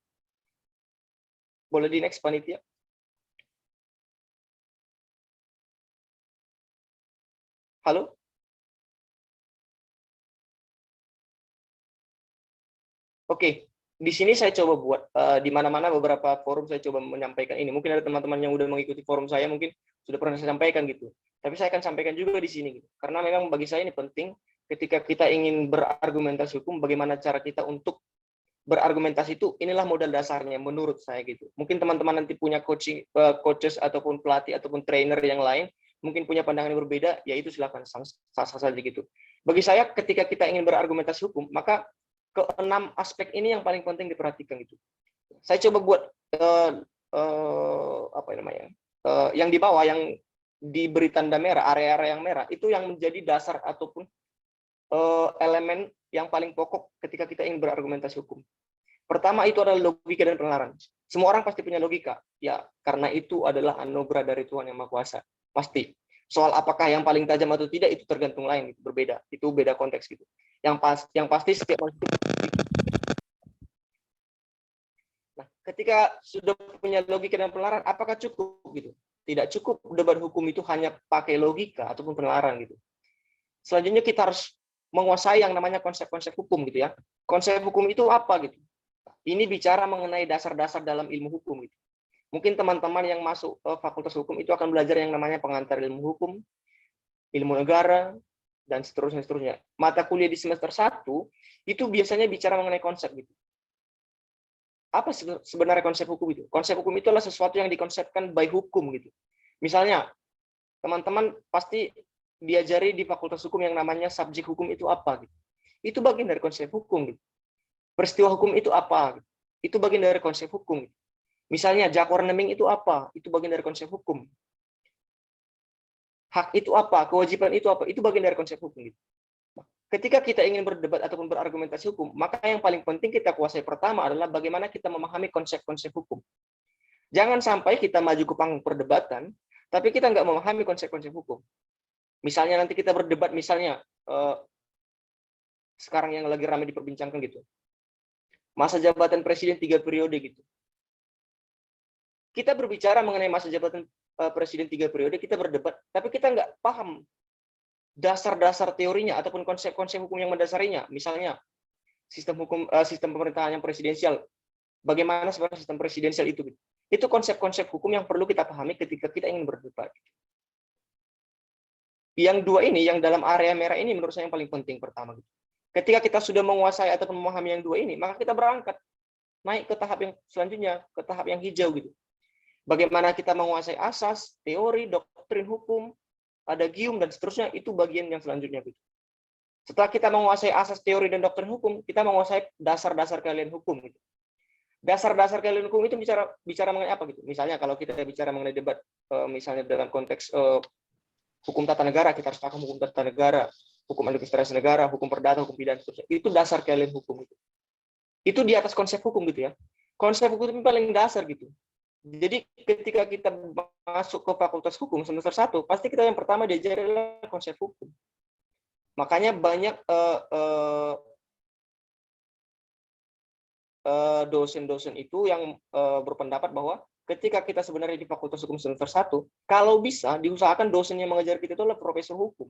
Boleh di next, panitia. Halo? Oke, di sini saya coba buat, di mana-mana beberapa forum saya coba menyampaikan ini. Mungkin ada teman-teman yang udah mengikuti forum saya, mungkin sudah pernah saya sampaikan gitu. Tapi saya akan sampaikan juga di sini. Gitu. Karena memang bagi saya ini penting, ketika kita ingin berargumentasi hukum, bagaimana cara kita untuk berargumentasi itu, inilah modal dasarnya menurut saya gitu. Mungkin teman-teman nanti punya coaches ataupun pelatih ataupun trainer yang lain, mungkin punya pandangan yang berbeda, ya itu silakan sah-sah saja gitu. Bagi saya, ketika kita ingin berargumentasi hukum, maka keenam aspek ini yang paling penting diperhatikan gitu. Saya coba buat yang di bawah yang diberi tanda merah, area-area yang merah itu yang menjadi dasar ataupun elemen yang paling pokok ketika kita ingin berargumentasi hukum. Pertama itu adalah logika dan penalaran. Semua orang pasti punya logika, ya karena itu adalah anugerah dari Tuhan yang Maha Kuasa. Pasti. Soal apakah yang paling tajam atau tidak itu tergantung lain, gitu. Berbeda. Itu beda konteks gitu. Yang pasti setiap orang. Nah, ketika sudah punya logika dan penalaran, apakah cukup gitu? Tidak cukup debat hukum itu hanya pakai logika ataupun penalaran gitu. Selanjutnya kita harus menguasai yang namanya konsep-konsep hukum gitu ya. Konsep hukum itu apa gitu? Ini bicara mengenai dasar-dasar dalam ilmu hukum gitu. Mungkin teman-teman yang masuk fakultas hukum itu akan belajar yang namanya pengantar ilmu hukum, ilmu negara, dan seterusnya. Mata kuliah di semester 1 itu biasanya bicara mengenai konsep gitu. Apa sebenarnya konsep hukum itu? Konsep hukum itu adalah sesuatu yang dikonsepkan by hukum gitu. Misalnya, teman-teman pasti diajari di fakultas hukum yang namanya subjek hukum itu apa gitu. Itu bagian dari konsep hukum gitu. Peristiwa hukum itu apa? Gitu. Itu bagian dari konsep hukum. Gitu. Misalnya Jakwar Neming itu apa? Itu bagian dari konsep hukum. Hak itu apa? Kewajiban itu apa? Itu bagian dari konsep hukum. Gitu. Ketika kita ingin berdebat ataupun berargumentasi hukum, maka yang paling penting kita kuasai pertama adalah bagaimana kita memahami konsep-konsep hukum. Jangan sampai kita maju ke panggung perdebatan, tapi kita nggak memahami konsep-konsep hukum. Misalnya nanti kita berdebat, misalnya sekarang yang lagi ramai diperbincangkan gitu, masa jabatan presiden 3 periode gitu. Kita berbicara mengenai masa jabatan presiden 3 periode, kita berdebat, tapi kita nggak paham dasar-dasar teorinya ataupun konsep-konsep hukum yang mendasarinya. Misalnya sistem pemerintahan yang presidensial. Bagaimana sebenarnya sistem presidensial itu? Itu konsep-konsep hukum yang perlu kita pahami ketika kita ingin berdebat. Yang dua ini, yang dalam area merah ini menurut saya yang paling penting pertama. Ketika kita sudah menguasai ataupun memahami yang dua ini, maka kita berangkat naik ke tahap yang selanjutnya, ke tahap yang hijau gitu. Bagaimana kita menguasai asas, teori, doktrin hukum, adagium dan seterusnya, itu bagian yang selanjutnya gitu. Setelah kita menguasai asas teori dan doktrin hukum, kita menguasai dasar-dasar keahlian hukum. Gitu. Dasar-dasar keahlian hukum itu bicara mengenai apa gitu? Misalnya kalau kita bicara mengenai debat, misalnya dalam konteks hukum tata negara, kita harus paham hukum tata negara, hukum administrasi negara, hukum perdata, hukum pidana, seterusnya. Itu dasar keahlian hukum. Gitu. Itu di atas konsep hukum gitu ya. Konsep hukum itu paling dasar gitu. Jadi ketika kita masuk ke fakultas hukum semester 1, pasti kita yang pertama diajari adalah konsep hukum. Makanya banyak dosen-dosen itu yang berpendapat bahwa ketika kita sebenarnya di fakultas hukum semester 1, kalau bisa diusahakan dosen yang mengajar kita itu adalah profesor hukum.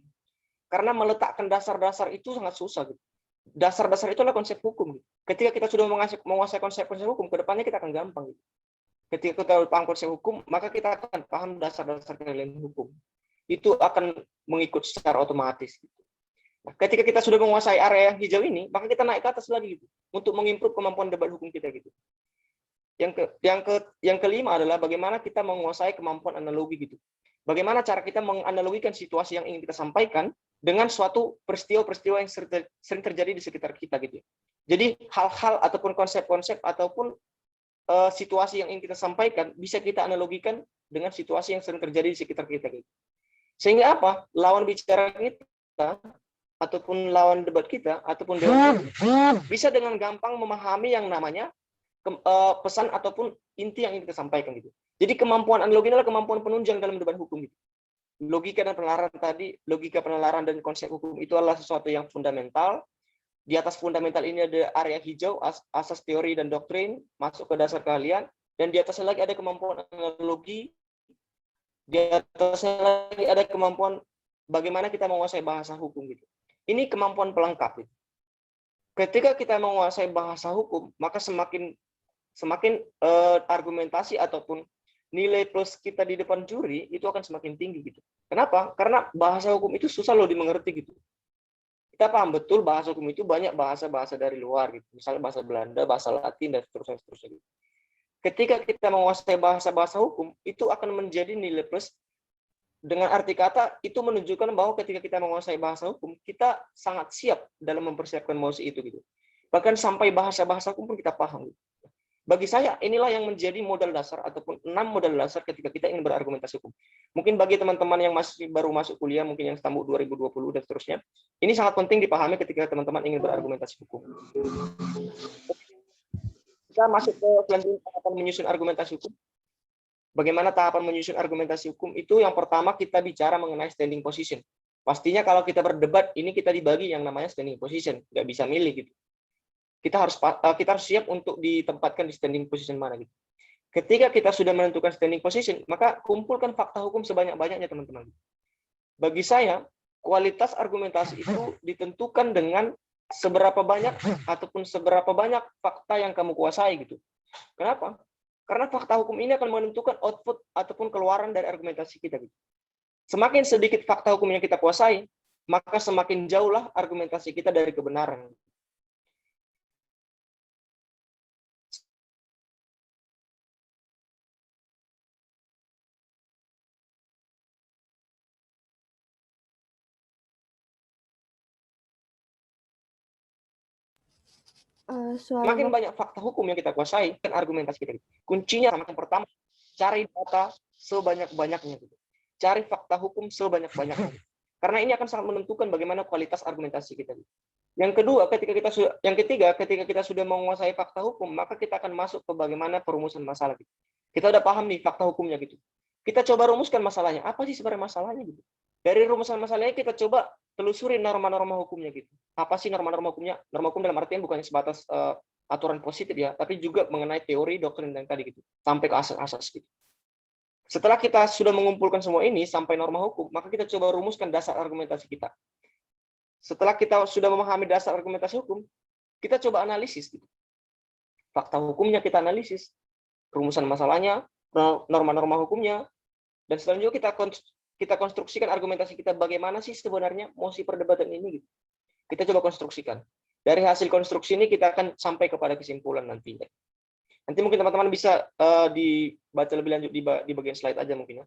Karena meletakkan dasar-dasar itu sangat susah. Gitu. Dasar-dasar itu adalah konsep hukum. Gitu. Ketika kita sudah menguasai konsep-konsep hukum, ke depannya kita akan gampang. Gitu. Ketika kita paham konsep hukum, maka kita akan paham dasar-dasar keahlian hukum. Itu akan mengikut secara otomatis. Gitu. Nah, ketika kita sudah menguasai area yang hijau ini, maka kita naik ke atas lagi gitu, untuk mengimprove kemampuan debat hukum kita gitu. Yang kelima adalah bagaimana kita menguasai kemampuan analogi gitu. Bagaimana cara kita menganalogikan situasi yang ingin kita sampaikan dengan suatu peristiwa-peristiwa yang sering terjadi di sekitar kita gitu. Jadi hal-hal ataupun konsep-konsep ataupun situasi yang ingin kita sampaikan bisa kita analogikan dengan situasi yang sering terjadi di sekitar kita gitu. Sehingga apa? Lawan bicara kita ataupun lawan debat kita ataupun debat bisa dengan gampang memahami yang namanya pesan ataupun inti yang ingin kita sampaikan gitu. Jadi kemampuan analogi adalah kemampuan penunjang dalam debat hukum gitu. Logika dan penalaran tadi, logika penalaran dan konsep hukum itu adalah sesuatu yang fundamental. Di atas fundamental ini ada area hijau, asas teori dan doktrin, masuk ke dasar keahlian, dan di atasnya lagi ada kemampuan analogi, di atasnya lagi ada kemampuan bagaimana kita menguasai bahasa hukum gitu. Ini kemampuan pelengkap. Gitu. Ketika kita menguasai bahasa hukum, maka semakin argumentasi ataupun nilai plus kita di depan juri itu akan semakin tinggi gitu. Kenapa? Karena bahasa hukum itu susah loh dimengerti gitu. Kita paham betul bahasa hukum itu banyak bahasa-bahasa dari luar gitu. Misalnya bahasa Belanda, bahasa Latin dan seterusnya gitu. Ketika kita menguasai bahasa-bahasa hukum, itu akan menjadi nilai plus. Dengan arti kata itu menunjukkan bahwa ketika kita menguasai bahasa hukum, kita sangat siap dalam mempersiapkan mosi itu gitu. Bahkan sampai bahasa-bahasa hukum pun kita paham. Gitu. Bagi saya, inilah yang menjadi modal dasar ataupun 6 modal dasar ketika kita ingin berargumentasi hukum. Mungkin bagi teman-teman yang masih baru masuk kuliah, mungkin yang tamu 2020 dan seterusnya, ini sangat penting dipahami ketika teman-teman ingin berargumentasi hukum. Kita masuk ke selanjutnya tahapan menyusun argumentasi hukum. Bagaimana tahapan menyusun argumentasi hukum? Itu yang pertama kita bicara mengenai standing position. Pastinya kalau kita berdebat, ini kita dibagi yang namanya standing position. Nggak bisa milih gitu. Kita harus siap untuk ditempatkan di standing position mana gitu. Ketika kita sudah menentukan standing position, maka kumpulkan fakta hukum sebanyak-banyaknya teman-teman. Bagi saya, kualitas argumentasi itu ditentukan dengan seberapa banyak ataupun seberapa banyak fakta yang kamu kuasai gitu. Kenapa? Karena fakta hukum ini akan menentukan output ataupun keluaran dari argumentasi kita gitu. Semakin sedikit fakta hukum yang kita kuasai, maka semakin jauhlah argumentasi kita dari kebenaran. Semakin banyak fakta hukum yang kita kuasai dan argumentasi kita. Kuncinya yang pertama, cari data sebanyak-banyaknya. Cari fakta hukum sebanyak-banyaknya. Karena ini akan sangat menentukan bagaimana kualitas argumentasi kita. Yang ketiga, ketika kita sudah menguasai fakta hukum, maka kita akan masuk ke bagaimana perumusan masalah. Kita udah paham nih fakta hukumnya gitu. Kita coba rumuskan masalahnya. Apa sih sebenarnya masalahnya gitu? Dari rumusan masalahnya kita coba telusuri norma-norma hukumnya gitu. Apa sih norma-norma hukumnya? Norma hukum dalam artian bukan sebatas aturan positif ya, tapi juga mengenai teori, doktrin dan tadi gitu, sampai ke asas-asas gitu. Setelah kita sudah mengumpulkan semua ini sampai norma hukum, maka kita coba rumuskan dasar argumentasi kita. Setelah kita sudah memahami dasar argumentasi hukum, kita coba analisis gitu. Fakta hukumnya kita analisis, rumusan masalahnya, norma-norma hukumnya, dan selanjutnya kita konstruksikan argumentasi kita bagaimana sih sebenarnya mosi perdebatan ini gitu. Kita coba konstruksikan. Dari hasil konstruksi ini kita akan sampai kepada kesimpulan nantinya. Nanti mungkin teman-teman bisa dibaca lebih lanjut di bagian slide aja mungkin ya.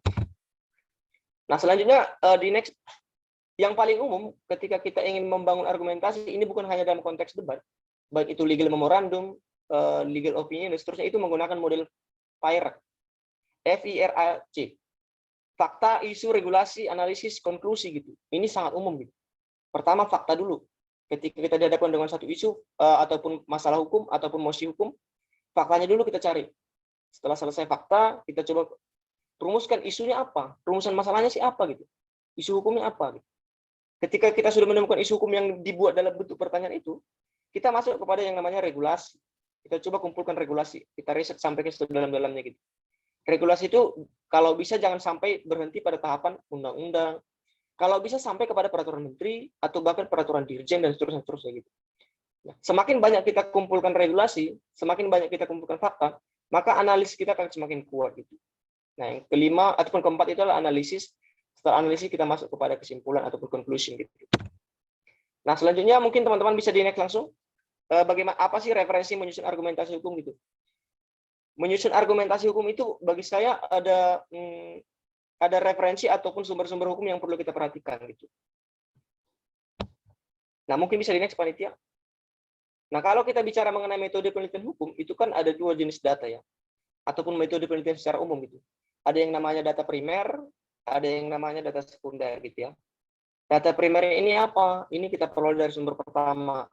Nah, selanjutnya di next yang paling umum ketika kita ingin membangun argumentasi, ini bukan hanya dalam konteks debat, baik itu legal memorandum, legal opinion, dan seterusnya, itu menggunakan model FIRAC. FIRAC. Fakta, isu, regulasi, analisis, konklusi gitu. Ini sangat umum gitu. Pertama fakta dulu. Ketika kita dihadapkan dengan satu isu ataupun masalah hukum ataupun mosi hukum, faktanya dulu kita cari. Setelah selesai fakta, kita coba rumuskan isunya apa, rumusan masalahnya sih apa gitu. Isu hukumnya apa gitu. Ketika kita sudah menemukan isu hukum yang dibuat dalam bentuk pertanyaan itu, kita masuk kepada yang namanya regulasi. Kita coba kumpulkan regulasi, kita riset sampai ke dalam-dalamnya gitu. Regulasi itu kalau bisa jangan sampai berhenti pada tahapan undang-undang, kalau bisa sampai kepada peraturan menteri atau bahkan peraturan dirjen dan seterusnya gitu. Nah, semakin banyak kita kumpulkan regulasi, semakin banyak kita kumpulkan fakta, maka analisis kita akan semakin kuat gitu. Nah, yang kelima ataupun keempat itu adalah analisis. Setelah analisis kita masuk kepada kesimpulan ataupun conclusion gitu. Nah, selanjutnya mungkin teman-teman bisa di next langsung. Bagaimana apa sih referensi menyusun argumentasi hukum gitu? Menyusun argumentasi hukum itu bagi saya ada referensi ataupun sumber-sumber hukum yang perlu kita perhatikan gitu. Nah, mungkin bisa di next panitia. Nah, kalau kita bicara mengenai metode penelitian hukum, itu kan ada dua jenis data ya, ataupun metode penelitian secara umum gitu. Ada yang namanya data primer, ada yang namanya data sekunder gitu ya. Data primer ini apa? Ini kita peroleh dari sumber pertama,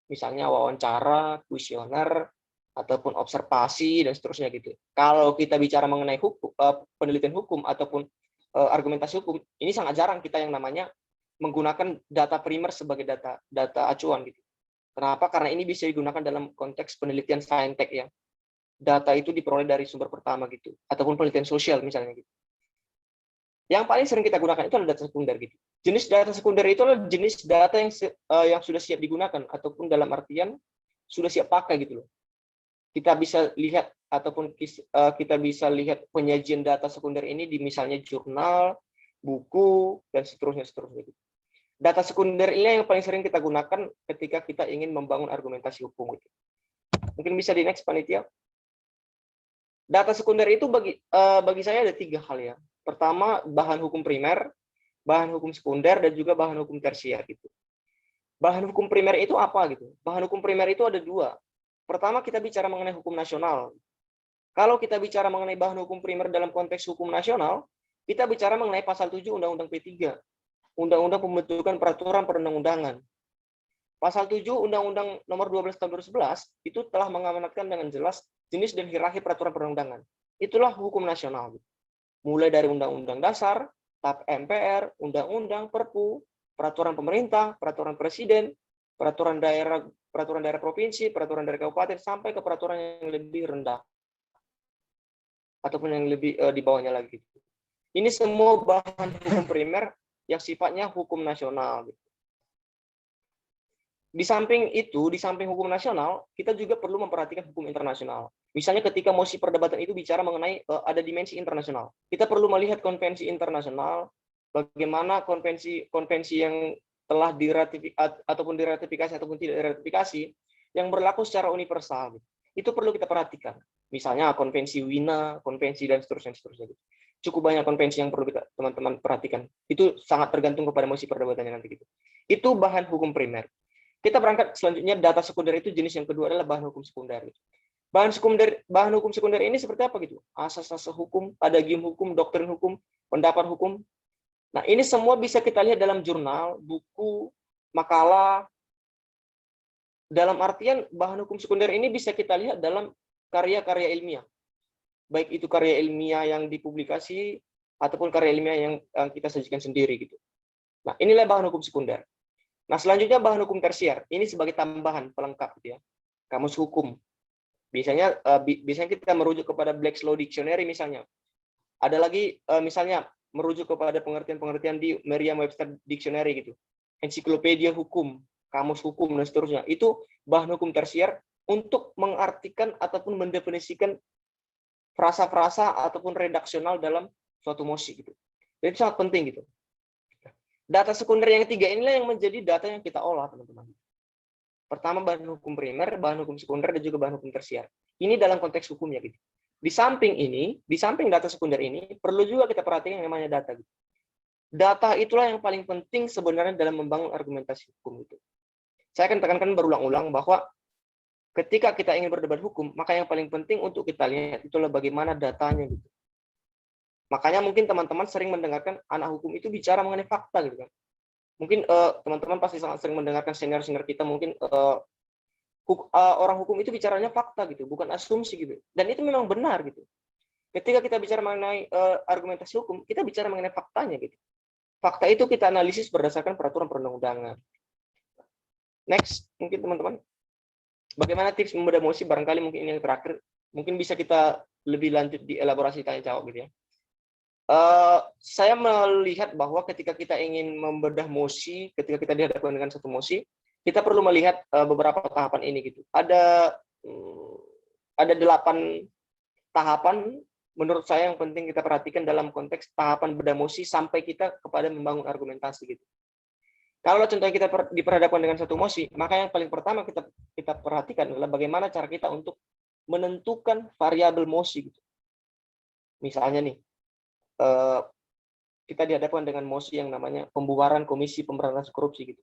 misalnya wawancara, kuesioner, ataupun observasi dan seterusnya gitu. Kalau kita bicara mengenai hukum, penelitian hukum ataupun argumentasi hukum, ini sangat jarang kita yang namanya menggunakan data primer sebagai data acuan gitu. Kenapa? Karena ini bisa digunakan dalam konteks penelitian saintek ya. Data itu diperoleh dari sumber pertama gitu, ataupun penelitian sosial misalnya gitu. Yang paling sering kita gunakan itu adalah data sekunder gitu. Jenis data sekunder itu adalah jenis data yang sudah siap digunakan ataupun dalam artian sudah siap pakai gitu loh. Kita bisa lihat ataupun kita bisa lihat penyajian data sekunder ini di misalnya jurnal, buku dan seterusnya gitu. Data sekunder ini yang paling sering kita gunakan ketika kita ingin membangun argumentasi hukum gitu. Mungkin bisa di next panitia. Data sekunder itu bagi saya ada 3 hal ya. Pertama, bahan hukum primer, bahan hukum sekunder, dan juga bahan hukum tersier gitu. Bahan hukum primer itu apa gitu? Bahan hukum primer itu ada 2. Pertama, kita bicara mengenai hukum nasional. Kalau kita bicara mengenai bahan hukum primer dalam konteks hukum nasional, kita bicara mengenai pasal 7 Undang-Undang P3. Undang-Undang Pembentukan Peraturan Perundang-undangan. Pasal 7 Undang-Undang Nomor 12 Tahun 2011 itu telah mengamanatkan dengan jelas jenis dan hierarki peraturan perundang-undangan. Itulah hukum nasional. Mulai dari Undang-Undang Dasar, TAP MPR, Undang-Undang, Perpu, Peraturan Pemerintah, Peraturan Presiden, Peraturan Daerah Provinsi, Peraturan Daerah Kabupaten, sampai ke peraturan yang lebih rendah. Ataupun yang lebih di bawahnya lagi. Ini semua bahan hukum primer yang sifatnya hukum nasional. Di samping itu, di samping hukum nasional, kita juga perlu memperhatikan hukum internasional. Misalnya ketika mosi perdebatan itu bicara mengenai ada dimensi internasional. Kita perlu melihat konvensi internasional, bagaimana konvensi yang telah diratifikasi ataupun tidak diratifikasi, yang berlaku secara universal. Itu perlu kita perhatikan. Misalnya konvensi Wina, konvensi dan seterusnya. Cukup banyak konvensi yang perlu teman-teman perhatikan. Itu sangat tergantung kepada mosi perdebatannya nanti gitu. Itu bahan hukum primer. Kita berangkat selanjutnya, data sekunder itu jenis yang kedua adalah bahan hukum sekunder. Bahan hukum sekunder ini seperti apa gitu? Asas-asas hukum, adagium hukum, doktrin hukum, pendapat hukum. Nah, ini semua bisa kita lihat dalam jurnal, buku, makalah. Dalam artian bahan hukum sekunder ini bisa kita lihat dalam karya-karya ilmiah. Baik itu karya ilmiah yang dipublikasi ataupun karya ilmiah yang kita sajikan sendiri gitu. Nah, inilah bahan hukum sekunder. Nah, selanjutnya bahan hukum tersier. Ini sebagai tambahan pelengkap gitu ya. Kamus hukum. Biasanya kita merujuk kepada Black's Law Dictionary misalnya. Ada lagi misalnya merujuk kepada pengertian-pengertian di Merriam-Webster Dictionary gitu. Ensiklopedia hukum, kamus hukum dan seterusnya. Itu bahan hukum tersier untuk mengartikan ataupun mendefinisikan frasa-frasa ataupun redaksional dalam suatu mosi gitu. Jadi itu sangat penting gitu. Data sekunder yang 3 inilah yang menjadi data yang kita olah, teman-teman. Pertama bahan hukum primer, bahan hukum sekunder, dan juga bahan hukum tersier. Ini dalam konteks hukumnya gitu. Di samping data sekunder ini, perlu juga kita perhatikan yang namanya data gitu. Data itulah yang paling penting sebenarnya dalam membangun argumentasi hukum itu. Saya akan tekankan berulang-ulang bahwa ketika kita ingin berdebat hukum, maka yang paling penting untuk kita lihat itulah bagaimana datanya gitu. Makanya mungkin teman-teman sering mendengarkan anak hukum itu bicara mengenai fakta gitu kan. Mungkin teman-teman pasti sangat sering mendengarkan senior-senior kita mungkin orang hukum itu bicaranya fakta gitu, bukan asumsi gitu. Dan itu memang benar gitu. Ketika kita bicara mengenai argumentasi hukum, kita bicara mengenai faktanya gitu. Fakta itu kita analisis berdasarkan peraturan perundang-undangan. Next, mungkin teman-teman. Bagaimana tips membedah emosi? Barangkali mungkin ini yang terakhir. Mungkin bisa kita lebih lanjut di elaborasi tanya jawab gitu ya. Saya melihat bahwa ketika kita ingin membedah mosi, ketika kita dihadapkan dengan satu mosi, kita perlu melihat beberapa tahapan ini gitu. Ada 8 tahapan menurut saya yang penting kita perhatikan dalam konteks tahapan bedah mosi sampai kita kepada membangun argumentasi gitu. Kalau contohnya kita diperhadapkan dengan satu mosi, maka yang paling pertama kita perhatikan adalah bagaimana cara kita untuk menentukan variabel mosi gitu. Misalnya nih, kita dihadapkan dengan mosi yang namanya pembubaran Komisi Pemberantasan Korupsi gitu.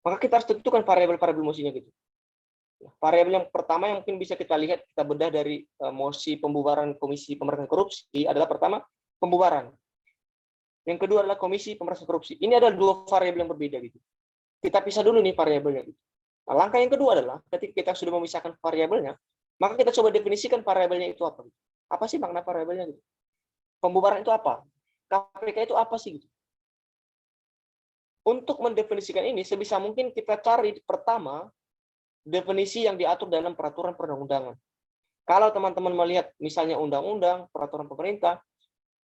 Maka kita harus tentukan variabel-variabel mosinya gitu. Variabel yang pertama yang mungkin bisa kita lihat, kita bedah dari mosi pembubaran Komisi Pemberantasan Korupsi adalah pertama pembubaran. Yang kedua adalah Komisi Pemberantasan Korupsi. Ini adalah 2 variabel yang berbeda gitu. Kita pisah dulu nih variabelnya gitu. Nah, langkah yang kedua adalah ketika kita sudah memisahkan variabelnya, maka kita coba definisikan variabelnya itu apa. Apa sih makna variabelnya gitu? Pembubaran itu apa? KPK itu apa sih gitu? Untuk mendefinisikan ini sebisa mungkin kita cari pertama definisi yang diatur dalam peraturan perundang-undangan. Kalau teman-teman melihat misalnya undang-undang, peraturan pemerintah,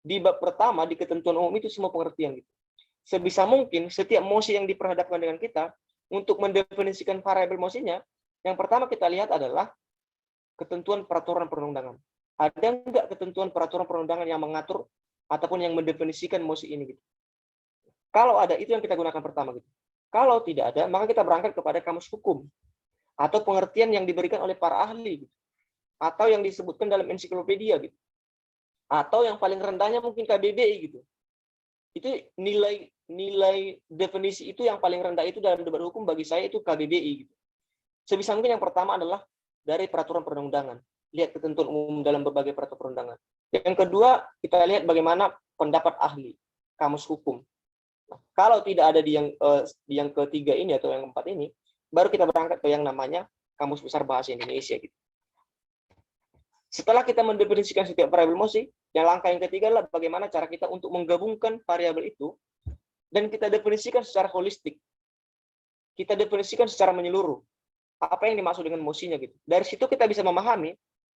di bab pertama di ketentuan umum itu semua pengertian gitu. Sebisa mungkin setiap mosi yang diperhadapkan dengan kita untuk mendefinisikan variabel mosinya, yang pertama kita lihat adalah ketentuan peraturan perundang-undangan. Ada enggak ketentuan peraturan perundang-undangan yang mengatur ataupun yang mendefinisikan mosi ini gitu. Kalau ada, itu yang kita gunakan pertama gitu. Kalau tidak ada, maka kita berangkat kepada kamus hukum atau pengertian yang diberikan oleh para ahli gitu. Atau yang disebutkan dalam ensiklopedia gitu. Atau yang paling rendahnya mungkin KBBI gitu. Itu nilai definisi itu yang paling rendah itu dalam debat hukum bagi saya itu KBBI gitu. Sebisa mungkin yang pertama adalah dari peraturan perundang-undangan. Lihat ketentuan umum dalam berbagai peraturan perundangan. Yang kedua, kita lihat bagaimana pendapat ahli, kamus hukum. Nah, kalau tidak ada di yang ketiga ini atau yang keempat ini, baru kita berangkat ke yang namanya Kamus Besar Bahasa Indonesia gitu. Setelah kita mendefinisikan setiap variabel mosi, yang langkah yang ketiga adalah bagaimana cara kita untuk menggabungkan variabel itu dan kita definisikan secara holistik. Kita definisikan secara menyeluruh. Apa yang dimaksud dengan mosinya gitu. Dari situ kita bisa memahami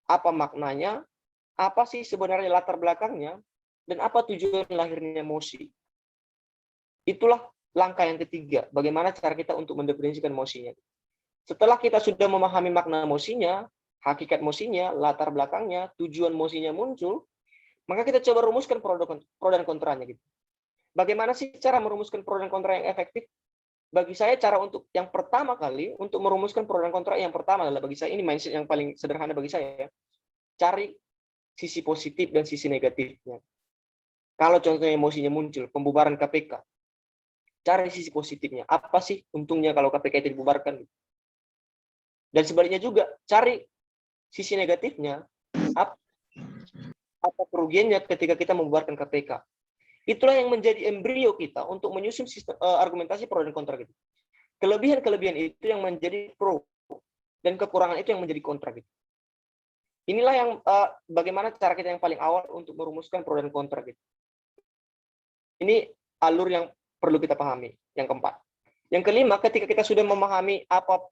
apa maknanya, apa sih sebenarnya latar belakangnya, dan apa tujuan lahirnya mosi. Itulah langkah yang ketiga, bagaimana cara kita untuk mendefinisikan mosinya. Setelah kita sudah memahami makna mosinya, hakikat mosinya, latar belakangnya, tujuan mosinya muncul, maka kita coba rumuskan pro dan kontranya gitu. Bagaimana sih cara merumuskan pro dan kontra yang efektif? Bagi saya cara untuk yang pertama kali untuk merumuskan pro dan kontra yang pertama adalah bagi saya ini mindset yang paling sederhana bagi saya. Cari sisi positif dan sisi negatifnya. Kalau contohnya emosinya muncul, pembubaran KPK. Cari sisi positifnya. Apa sih untungnya kalau KPK itu dibubarkan? Dan sebaliknya juga, cari sisi negatifnya. Apa kerugiannya ketika kita membubarkan KPK. Itulah yang menjadi embrio kita untuk menyusun sistem argumentasi pro dan kontra gitu. Kelebihan-kelebihan itu yang menjadi pro dan kekurangan itu yang menjadi kontra gitu. Inilah yang bagaimana cara kita yang paling awal untuk merumuskan pro dan kontra gitu. Ini alur yang perlu kita pahami. Yang keempat. Yang kelima, ketika kita sudah memahami apa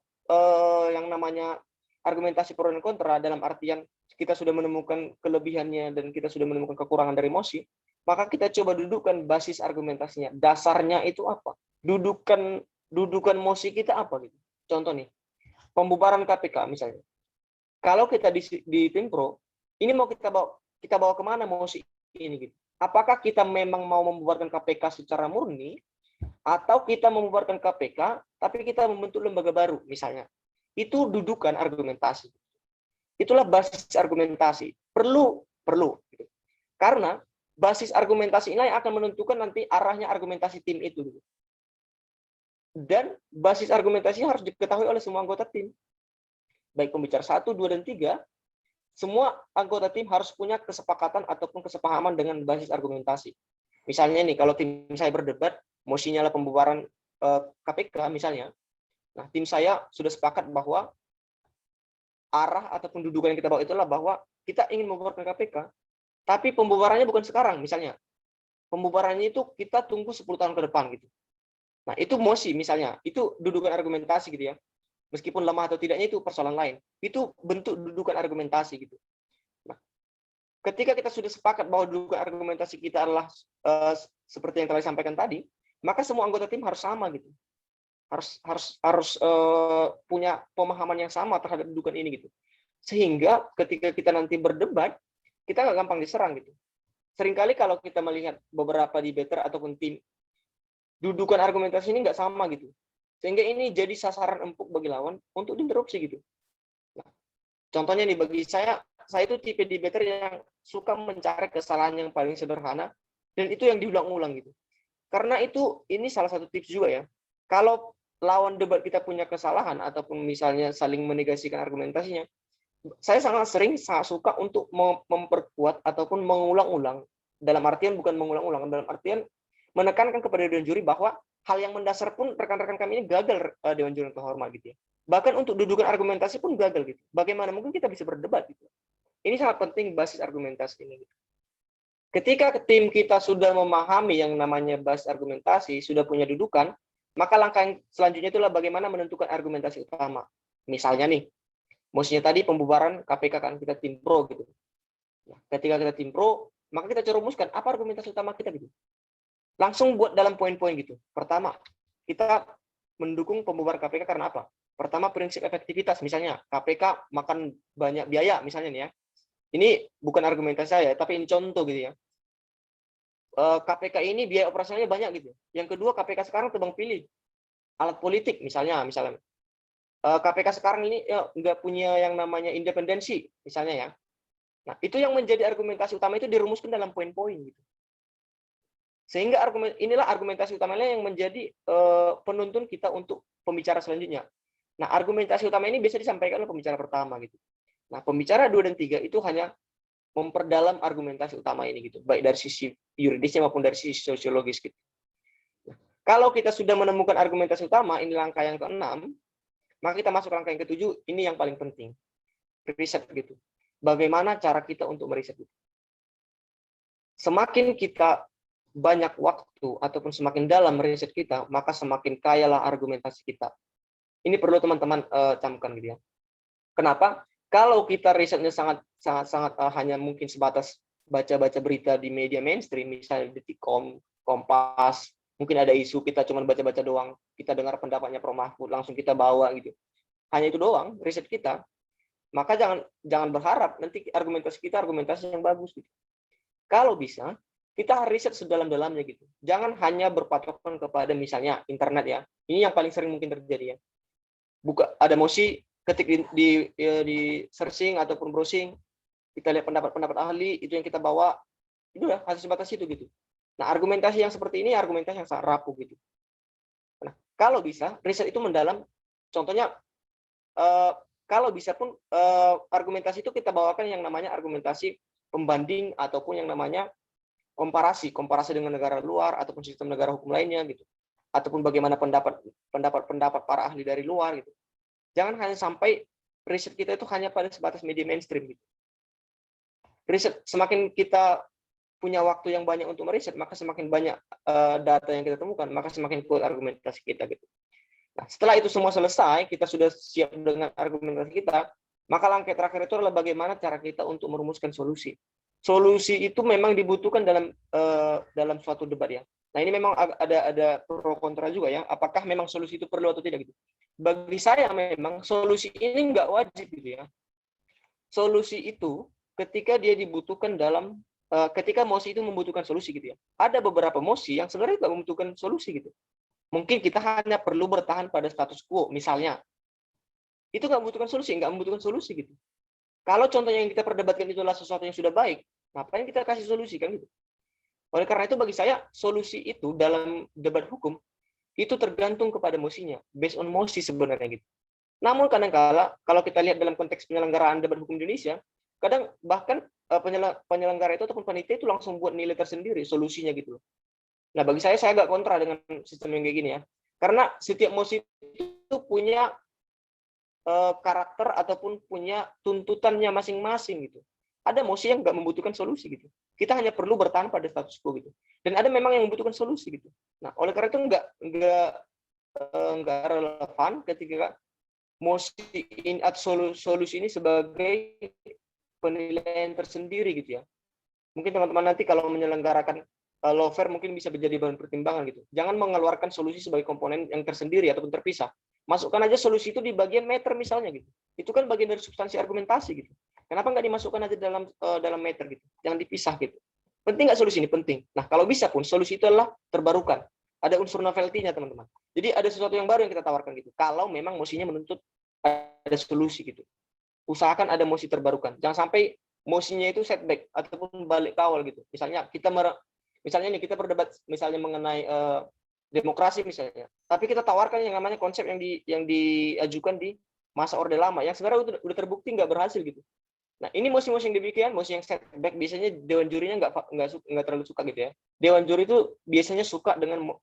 yang namanya argumentasi pro dan kontra dalam artian kita sudah menemukan kelebihannya dan kita sudah menemukan kekurangan dari mosi, maka kita coba dudukkan basis argumentasinya. Dasarnya itu apa? Dudukan mosi kita apa gitu. Contoh nih, pembubaran KPK misalnya. Kalau kita di tim pro, ini mau kita bawa kemana mosi ini gitu? Apakah kita memang mau membubarkan KPK secara murni, atau kita membubarkan KPK, tapi kita membentuk lembaga baru misalnya? Itu dudukan argumentasi. Itulah basis argumentasi. Perlu. Karena basis argumentasi ini yang akan menentukan nanti arahnya argumentasi tim itu. Dan basis argumentasi harus diketahui oleh semua anggota tim. Baik pembicara 1, 2, dan 3, semua anggota tim harus punya kesepakatan ataupun kesepahaman dengan basis argumentasi. Misalnya nih, kalau tim saya berdebat, mosinya adalah pembubaran KPK misalnya, nah tim saya sudah sepakat bahwa arah ataupun dudukan yang kita bawa itulah bahwa kita ingin membubarkan KPK, tapi pembubarannya bukan sekarang misalnya. Pembubarannya itu kita tunggu 10 tahun ke depan gitu. Nah, itu mosi misalnya, itu dudukan argumentasi gitu ya. Meskipun lemah atau tidaknya itu persoalan lain. Itu bentuk dudukan argumentasi gitu. Nah, ketika kita sudah sepakat bahwa dudukan argumentasi kita adalah seperti yang telah disampaikan tadi, maka semua anggota tim harus sama gitu. Harus punya pemahaman yang sama terhadap dudukan ini gitu. Sehingga ketika kita nanti berdebat, kita nggak gampang diserang gitu. Seringkali kalau kita melihat beberapa debater ataupun tim, dudukan argumentasi ini nggak sama gitu. Sehingga ini jadi sasaran empuk bagi lawan untuk diinterupsi gitu. Nah, contohnya nih, bagi saya itu tipe debater yang suka mencari kesalahan yang paling sederhana, dan itu yang diulang-ulang gitu. Karena ini salah satu tips juga ya. Kalau lawan debat kita punya kesalahan ataupun misalnya saling menegasikan argumentasinya, saya sangat suka untuk memperkuat ataupun mengulang-ulang. Dalam artian bukan mengulang-ulang, dalam artian menekankan kepada dewan juri bahwa hal yang mendasar pun rekan-rekan kami ini gagal dewan juri yang terhormat gitu ya. Bahkan untuk dudukan argumentasi pun gagal gitu. Bagaimana mungkin kita bisa berdebat gitu. Ini sangat penting basis argumentasi ini gitu. Ketika tim kita sudah memahami yang namanya basis argumentasi, sudah punya dudukan, maka langkah yang selanjutnya itulah bagaimana menentukan argumentasi utama. Misalnya nih, mosinya tadi pembubaran KPK kan, kita tim pro gitu. Nah, ketika kita tim pro, maka kita coba rumuskan apa argumentasi utama kita gitu. Langsung buat dalam poin-poin gitu. Pertama, kita mendukung pembubaran KPK karena apa? Pertama, prinsip efektivitas. Misalnya, KPK makan banyak biaya, misalnya nih ya. Ini bukan argumentasi saya, tapi ini contoh gitu ya. KPK ini biaya operasionalnya banyak gitu. Yang kedua, KPK sekarang tebang pilih. Alat politik, misalnya. KPK sekarang ini nggak punya yang namanya independensi, misalnya ya. Nah, itu yang menjadi argumentasi utama itu dirumuskan dalam poin-poin gitu. Sehingga inilah argumentasi utamanya yang menjadi penuntun kita untuk pembicara selanjutnya. Nah, argumentasi utama ini biasa disampaikan oleh pembicara pertama gitu. Nah, pembicara 2 dan 3 itu hanya memperdalam argumentasi utama ini gitu, baik dari sisi yuridisnya maupun dari sisi sosiologis gitu. Nah, kalau kita sudah menemukan argumentasi utama, ini langkah yang ke-6, maka kita masuk langkah yang ke-7, ini yang paling penting. Riset gitu. Bagaimana cara kita untuk meriset itu? Semakin kita banyak waktu ataupun semakin dalam riset kita, maka semakin kayalah argumentasi kita. Ini perlu teman-teman camkan gitu ya. Kenapa? Kalau kita risetnya sangat hanya mungkin sebatas baca-baca berita di media mainstream, misalnya Detikcom, Kompas, mungkin ada isu kita cuma baca-baca doang, kita dengar pendapatnya Prof. Mahfud, langsung kita bawa gitu. Hanya itu doang riset kita. Maka jangan berharap nanti argumentasi kita argumentasi yang bagus gitu. Kalau bisa, kita riset sedalam-dalamnya gitu. Jangan hanya berpatokan kepada misalnya internet ya. Ini yang paling sering mungkin terjadi ya. Ada mosi, ketik di searching ataupun browsing, kita lihat pendapat ahli, itu yang kita bawa, itu udah hasil sebatas itu gitu. Nah, argumentasi yang seperti ini argumentasi yang sangat rapuh gitu. Nah, kalau bisa riset itu mendalam, contohnya kalau bisa pun argumentasi itu kita bawakan yang namanya argumentasi pembanding ataupun yang namanya komparasi dengan negara luar ataupun sistem negara hukum lainnya gitu. Ataupun bagaimana pendapat para ahli dari luar gitu. Jangan hanya sampai riset kita itu hanya pada sebatas media mainstream gitu. Riset, semakin kita punya waktu yang banyak untuk meriset, maka semakin banyak data yang kita temukan, maka semakin kuat argumentasi kita gitu. Nah, setelah itu semua selesai, kita sudah siap dengan argumentasi kita, maka langkah terakhir itu adalah bagaimana cara kita untuk merumuskan solusi. Solusi itu memang dibutuhkan dalam suatu debat ya. Nah, ini memang ada pro kontra juga ya. Apakah memang solusi itu perlu atau tidak gitu. Bagi saya memang solusi ini nggak wajib gitu ya. Solusi itu ketika dia dibutuhkan ketika mosi itu membutuhkan solusi gitu ya. Ada beberapa mosi yang sebenarnya nggak membutuhkan solusi gitu. Mungkin kita hanya perlu bertahan pada status quo misalnya. Itu nggak membutuhkan solusi gitu. Kalau contohnya yang kita perdebatkan itulah sesuatu yang sudah baik, ngapain kita kasih solusi kan gitu. Oleh karena itu bagi saya solusi itu dalam debat hukum itu tergantung kepada mosinya, based on mosi sebenarnya gitu. Namun kadang-kala kalau kita lihat dalam konteks penyelenggaraan debat hukum Indonesia, kadang bahkan penyelenggara itu ataupun panitia itu langsung buat nilai tersendiri solusinya gitu. Nah, bagi saya agak kontra dengan sistem yang kayak gini ya. Karena setiap mosi itu punya karakter ataupun punya tuntutannya masing-masing gitu. Ada mosi yang nggak membutuhkan solusi gitu. Kita hanya perlu bertahan pada status quo gitu. Dan ada memang yang membutuhkan solusi gitu. Nah, oleh karena itu nggak relevan ketika mosi ini atau solusi ini sebagai penilaian tersendiri gitu ya. Mungkin teman-teman nanti kalau menyelenggarakan lawfare mungkin bisa menjadi bahan pertimbangan gitu. Jangan mengeluarkan solusi sebagai komponen yang tersendiri ataupun terpisah. Masukkan aja solusi itu di bagian meter misalnya gitu. Itu kan bagian dari substansi argumentasi gitu. Kenapa nggak dimasukkan aja dalam meter gitu? Jangan dipisah gitu. Penting nggak solusi ini? Penting. Nah, kalau bisa pun solusi itu adalah terbarukan. Ada unsur novelty-nya teman-teman. Jadi ada sesuatu yang baru yang kita tawarkan gitu. Kalau memang mosinya menuntut ada solusi gitu. Usahakan ada mosi terbarukan. Jangan sampai mosinya itu setback ataupun balik kawal gitu. Misalnya kita berdebat misalnya mengenai demokrasi misalnya. Tapi kita tawarkan yang namanya konsep yang diajukan di masa Orde Lama yang sebenarnya udah terbukti nggak berhasil gitu. Nah, ini mosi-mosi yang demikian, mosi yang setback biasanya dewan jurinya nggak terlalu suka gitu ya. Dewan juri itu biasanya suka dengan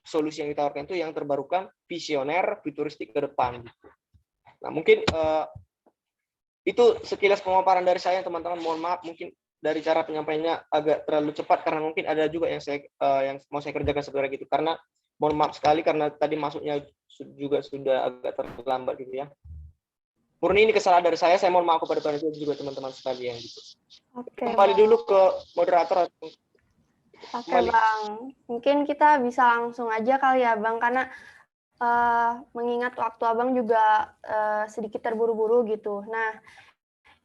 solusi yang ditawarkan itu yang terbarukan, visioner, futuristik ke depan gitu. Nah, mungkin itu sekilas pemaparan dari saya teman-teman. Mohon maaf mungkin dari cara penyampaiannya agak terlalu cepat karena mungkin ada juga yang mau saya kerjakan sebenarnya gitu. Karena mohon maaf sekali karena tadi masuknya juga sudah agak terlambat gitu ya. Murni ini kesalahan dari saya mohon maaf kepada panitia juga teman-teman sekalian gitu. Oke, Kembali dulu ke moderator. Oke, Bang. Mungkin kita bisa langsung aja kali ya, Bang, karena mengingat waktu Abang juga sedikit terburu-buru gitu. Nah,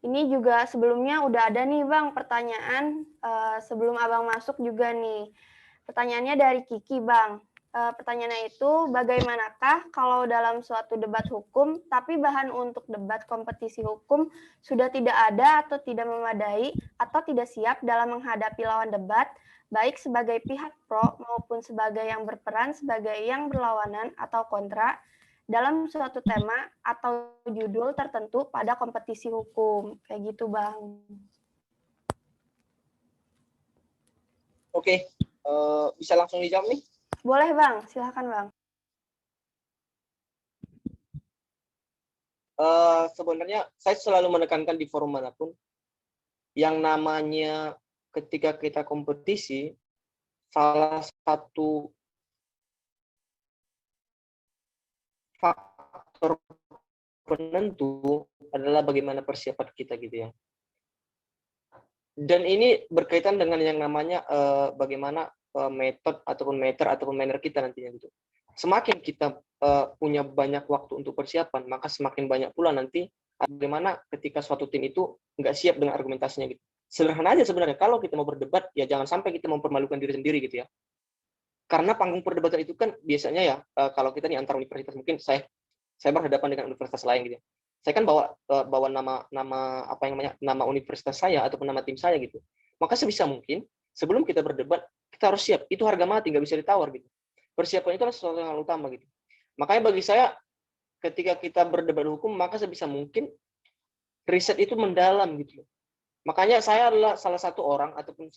ini juga sebelumnya udah ada nih, Bang, pertanyaan sebelum Abang masuk juga nih. Pertanyaannya dari Kiki, Bang. Pertanyaannya itu, bagaimanakah kalau dalam suatu debat hukum, tapi bahan untuk debat kompetisi hukum sudah tidak ada atau tidak memadai atau tidak siap dalam menghadapi lawan debat, baik sebagai pihak pro maupun sebagai yang berperan sebagai yang berlawanan atau kontra dalam suatu tema atau judul tertentu pada kompetisi hukum. Kayak gitu, Bang. Oke, bisa langsung dijawab nih? Boleh, Bang. Silakan, Bang. Sebenarnya saya selalu menekankan di forum manapun yang namanya ketika kita kompetisi, salah satu faktor penentu adalah bagaimana persiapan kita gitu ya. Dan ini berkaitan dengan yang namanya bagaimana metode ataupun meter ataupun manner kita nantinya gitu. Semakin kita punya banyak waktu untuk persiapan, maka semakin banyak pula nanti bagaimana ketika suatu tim itu nggak siap dengan argumentasinya gitu. Sederhana aja sebenarnya, kalau kita mau berdebat ya jangan sampai kita mempermalukan diri sendiri gitu ya. Karena panggung perdebatan itu kan biasanya ya kalau kita nih antar universitas, mungkin saya berhadapan dengan universitas lain gitu ya. Saya kan bawa nama universitas saya ataupun nama tim saya gitu. Maka sebisa mungkin sebelum kita berdebat kita harus siap. Itu harga mati, nggak bisa ditawar gitu. Persiapan itu adalah sesuatu yang utama gitu. Makanya bagi saya ketika kita berdebat hukum maka sebisa mungkin riset itu mendalam gitu. Makanya saya adalah salah satu orang ataupun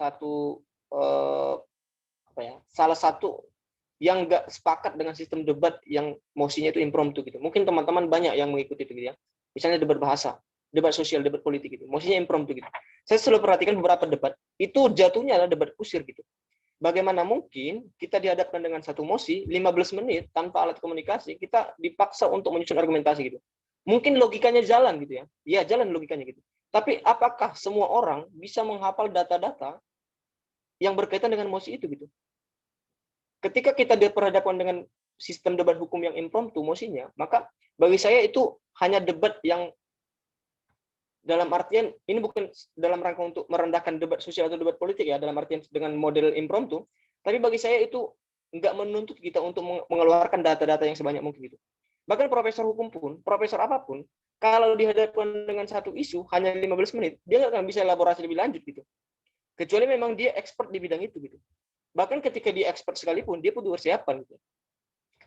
salah satu yang nggak sepakat dengan sistem debat yang mosinya itu impromptu gitu. Mungkin teman-teman banyak yang mengikuti itu gitu ya. Misalnya debat bahasa, debat sosial, debat politik gitu. Mosinya impromptu gitu. Saya selalu perhatikan beberapa debat, itu jatuhnya adalah debat kusir gitu. Bagaimana mungkin kita dihadapkan dengan satu mosi 15 menit tanpa alat komunikasi, kita dipaksa untuk menyusun argumentasi gitu. Mungkin logikanya jalan gitu ya. Iya, jalan logikanya gitu. Tapi apakah semua orang bisa menghafal data-data yang berkaitan dengan mosi itu gitu? Ketika kita diperhadapkan dengan sistem debat hukum yang impromptu mosinya, maka bagi saya itu hanya debat yang dalam artian ini bukan dalam rangka untuk merendahkan debat sosial atau debat politik ya, dalam artian dengan model impromptu, tapi bagi saya itu nggak menuntut kita untuk mengeluarkan data-data yang sebanyak mungkin gitu. Bahkan profesor hukum pun, profesor apapun, kalau dihadapkan dengan satu isu hanya 15 menit, dia nggak akan bisa elaborasi lebih lanjut gitu. kecuali memang dia expert di bidang itu gitu. Bahkan ketika dia expert sekalipun, dia butuh persiapan gitu.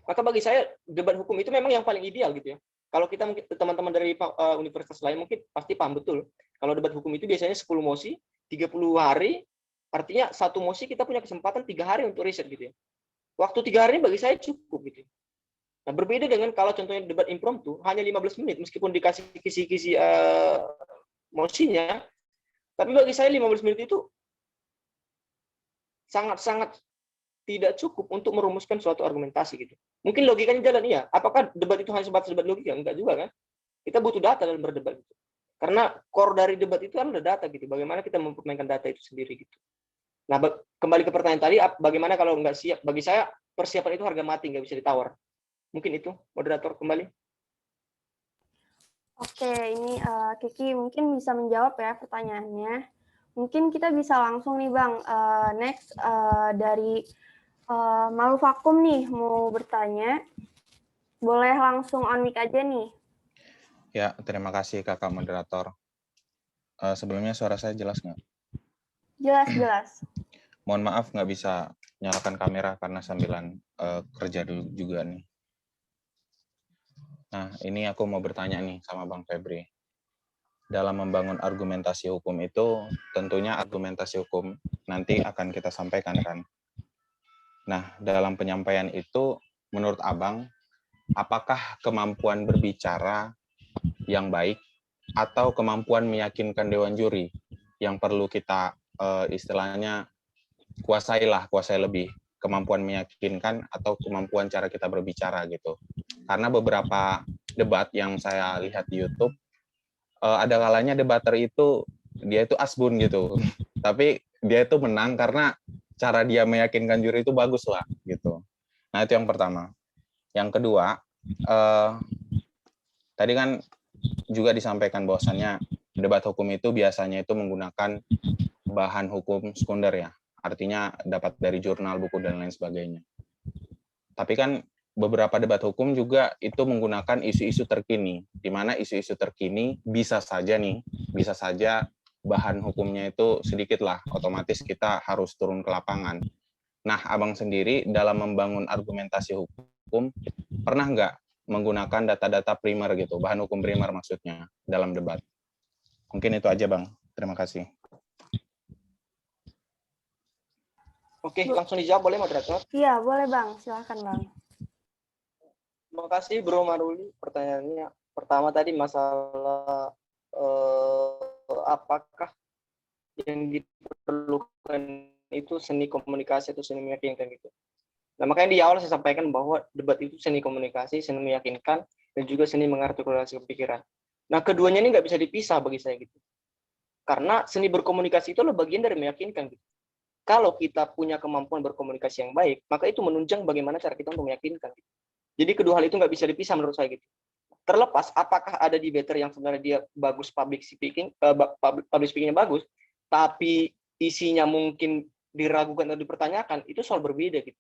Maka bagi saya debat hukum itu memang yang paling ideal gitu ya. Kalau kita mungkin teman-teman dari universitas lain mungkin pasti paham betul. Kalau debat hukum itu biasanya 10 mosi, 30 hari, artinya satu mosi kita punya kesempatan 3 hari untuk riset gitu ya. Waktu 3 hari bagi saya cukup gitu. Nah, berbeda dengan kalau contohnya debat impromptu hanya 15 menit meskipun dikasih kisi-kisi mosinya, tapi bagi saya 15 menit itu sangat-sangat tidak cukup untuk merumuskan suatu argumentasi gitu. Mungkin logikanya jalan iya. Apakah debat itu hanya sebatas debat logika? Enggak juga kan? Kita butuh data dalam berdebat gitu. Karena core dari debat itu adalah data gitu. Bagaimana kita mempermainkan data itu sendiri gitu. Nah, kembali ke pertanyaan tadi, bagaimana kalau nggak siap? Bagi saya persiapan itu harga mati, nggak bisa ditawar. Mungkin itu, moderator kembali. Oke, ini Kiki mungkin bisa menjawab ya pertanyaannya. Mungkin kita bisa langsung nih Bang, next dari Malu Vakum nih mau bertanya. Boleh langsung on mic aja nih. Ya, terima kasih Kakak moderator. Sebelumnya suara saya jelas nggak? Jelas. Mohon maaf nggak bisa nyalakan kamera karena sambilan kerja dulu juga nih. Nah, ini aku mau bertanya nih sama Bang Febri. Dalam membangun argumentasi hukum itu, tentunya argumentasi hukum nanti akan kita sampaikan kan. Nah, dalam penyampaian itu, menurut Abang, apakah kemampuan berbicara yang baik atau kemampuan meyakinkan dewan juri yang perlu kita istilahnya kuasai lebih, kemampuan meyakinkan atau kemampuan cara kita berbicara gitu. Karena beberapa debat yang saya lihat di YouTube, ada kalanya debater itu dia itu asbun gitu, tapi dia itu menang karena cara dia meyakinkan juri itu bagus lah gitu. Nah, itu yang pertama. Yang kedua, tadi kan juga disampaikan bahwasannya debat hukum itu biasanya itu menggunakan bahan hukum sekunder ya, artinya dapat dari jurnal, buku, dan lain sebagainya. Tapi kan beberapa debat hukum juga itu menggunakan isu-isu terkini, di mana isu-isu terkini bisa saja bahan hukumnya itu sedikit lah, otomatis kita harus turun ke lapangan. Nah, Abang sendiri dalam membangun argumentasi hukum, pernah nggak menggunakan data-data primer gitu, bahan hukum primer maksudnya, dalam debat? Mungkin itu aja, Bang. Terima kasih. Oke, langsung dijawab boleh, moderator? Iya, boleh Bang. Silakan Bang. Terima kasih, Bro Maruli. Pertanyaannya, pertama tadi masalah apakah yang diperlukan itu seni komunikasi atau seni meyakinkan gitu. Nah, makanya di awal saya sampaikan bahwa debat itu seni komunikasi, seni meyakinkan, dan juga seni mengartikulasi pikiran. Nah, keduanya ini nggak bisa dipisah bagi saya gitu. Karena seni berkomunikasi itu adalah bagian dari meyakinkan gitu. Kalau kita punya kemampuan berkomunikasi yang baik, maka itu menunjang bagaimana cara kita untuk meyakinkan gitu. Jadi kedua hal itu nggak bisa dipisah menurut saya gitu. Terlepas apakah ada debater yang sebenarnya dia bagus public speakingnya bagus, tapi isinya mungkin diragukan atau dipertanyakan, itu soal berbeda gitu.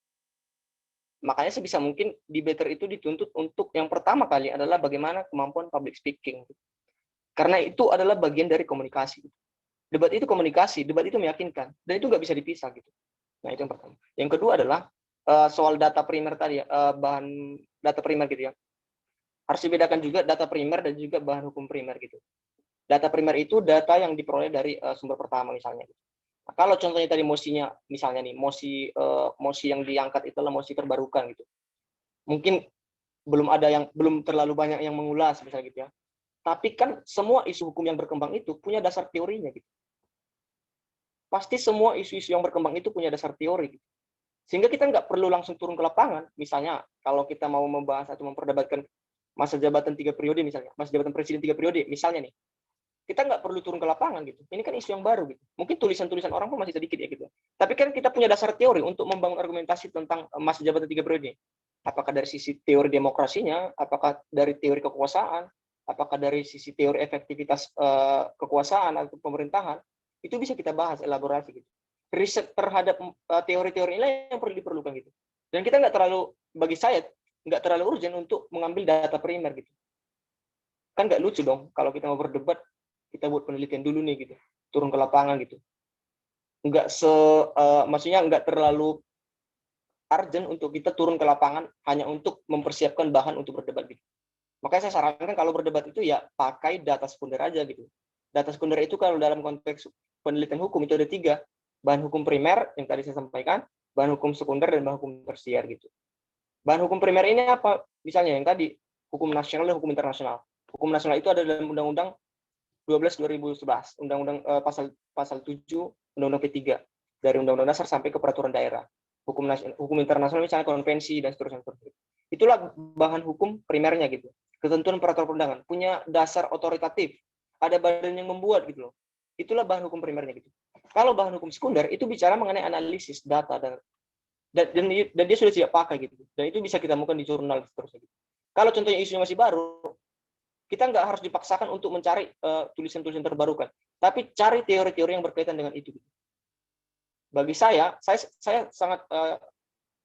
Makanya sebisa mungkin debater itu dituntut untuk yang pertama kali adalah bagaimana kemampuan public speaking. Karena itu adalah bagian dari komunikasi. Debat itu komunikasi, debat itu meyakinkan, dan itu nggak bisa dipisah gitu. Nah, itu yang pertama. Yang kedua adalah soal data primer tadi ya, bahan data primer gitu ya. Harus dibedakan juga data primer dan juga bahan hukum primer gitu. Data primer itu data yang diperoleh dari sumber pertama misalnya. Nah, kalau contohnya tadi mosinya, misalnya nih, mosi yang diangkat itu adalah mosi terbarukan gitu. Mungkin belum terlalu banyak yang mengulas misalnya gitu ya. Tapi kan semua isu hukum yang berkembang itu punya dasar teorinya gitu. Pasti semua isu-isu yang berkembang itu punya dasar teori gitu. Sehingga kita nggak perlu langsung turun ke lapangan. Misalnya kalau kita mau membahas atau memperdebatkan masa jabatan 3 periode misalnya, masa jabatan presiden 3 periode misalnya nih, kita nggak perlu turun ke lapangan gitu. Ini kan isu yang baru gitu. Mungkin tulisan-tulisan orang pun masih sedikit ya gitu. Tapi kan kita punya dasar teori untuk membangun argumentasi tentang masa jabatan 3 periode. Apakah dari sisi teori demokrasinya, apakah dari teori kekuasaan, apakah dari sisi teori efektivitas kekuasaan atau pemerintahan, itu bisa kita bahas, elaborasi gitu. Riset terhadap teori-teori ini yang perlu diperlukan gitu. Dan kita bagi saya nggak terlalu urgent untuk mengambil data primer gitu. Kan nggak lucu dong kalau kita mau berdebat, kita buat penelitian dulu nih gitu, turun ke lapangan gitu. maksudnya nggak terlalu urgent untuk kita turun ke lapangan hanya untuk mempersiapkan bahan untuk berdebat gitu. Makanya saya sarankan kalau berdebat itu ya pakai data sekunder aja gitu. Data sekunder itu kalau dalam konteks penelitian hukum itu ada 3, bahan hukum primer yang tadi saya sampaikan, bahan hukum sekunder dan bahan hukum tersier gitu. Bahan hukum primer ini apa? Misalnya yang tadi hukum nasional dan hukum internasional. Hukum nasional itu ada dalam Undang-Undang 12/2011, pasal 7 Undang-Undang P3 dari Undang-Undang Dasar sampai ke peraturan daerah. Hukum internasional misalnya konvensi dan seterusnya. Itulah bahan hukum primernya gitu. Ketentuan peraturan perundangan punya dasar otoritatif, ada badan yang membuat gitu loh. Itulah bahan hukum primernya gitu. Kalau bahan hukum sekunder itu bicara mengenai analisis data dan dia sudah siap pakai gitu. Dan itu bisa kita temukan di jurnal seterusnya gitu. Kalau contohnya isunya masih baru, kita nggak harus dipaksakan untuk mencari tulisan-tulisan terbarukan, tapi cari teori-teori yang berkaitan dengan itu. Bagi saya sangat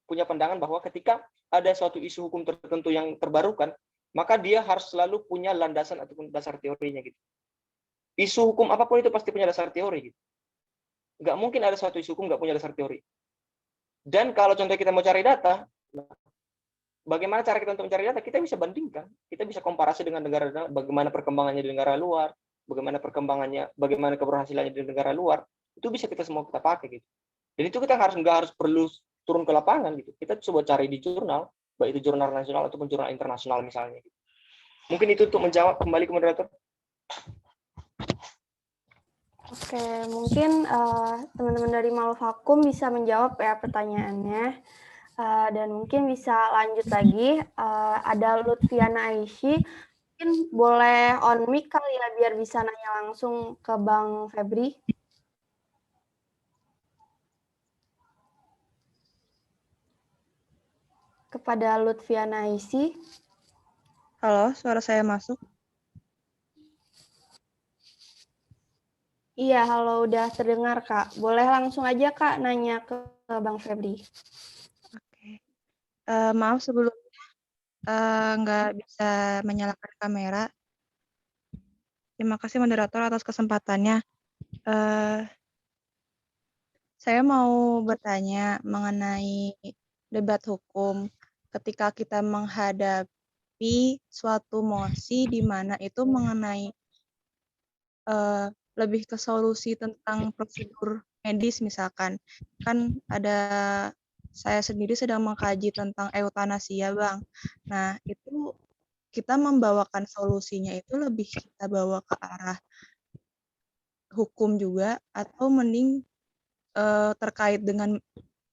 punya pandangan bahwa ketika ada suatu isu hukum tertentu yang terbarukan, maka dia harus selalu punya landasan ataupun dasar teorinya gitu. Isu hukum apapun itu pasti punya dasar teori gitu. Nggak mungkin ada suatu isu hukum nggak punya dasar teori. Dan kalau contohnya kita mau cari data, bagaimana cara kita untuk mencari data? Kita bisa bandingkan, kita bisa komparasi dengan negara, bagaimana perkembangannya di negara luar, bagaimana keberhasilannya di negara luar, itu bisa kita semua kita pakai gitu. Dan itu kita nggak harus perlu turun ke lapangan gitu. Kita coba cari di jurnal, baik itu jurnal nasional ataupun jurnal internasional misalnya. Gitu. Mungkin itu untuk menjawab kembali ke moderator. Oke, mungkin teman-teman dari Malvakum bisa menjawab ya pertanyaannya. Dan mungkin bisa lanjut lagi. Ada Lutfiana Aishi, mungkin boleh on mic kali ya biar bisa nanya langsung ke Bang Febri. Kepada Lutfiana Aishi. Halo, suara saya masuk? Iya, halo, udah terdengar, Kak. Boleh langsung aja, Kak, nanya ke Bang Febri. Oke. Maaf sebelumnya nggak bisa menyalakan kamera. Terima kasih moderator atas kesempatannya. Saya mau bertanya mengenai debat hukum ketika kita menghadapi suatu mosi di mana itu mengenai lebih ke solusi tentang prosedur medis misalkan. Kan saya sendiri sedang mengkaji tentang eutanasia, Bang. Nah, itu kita membawakan solusinya itu lebih kita bawa ke arah hukum juga atau mending terkait dengan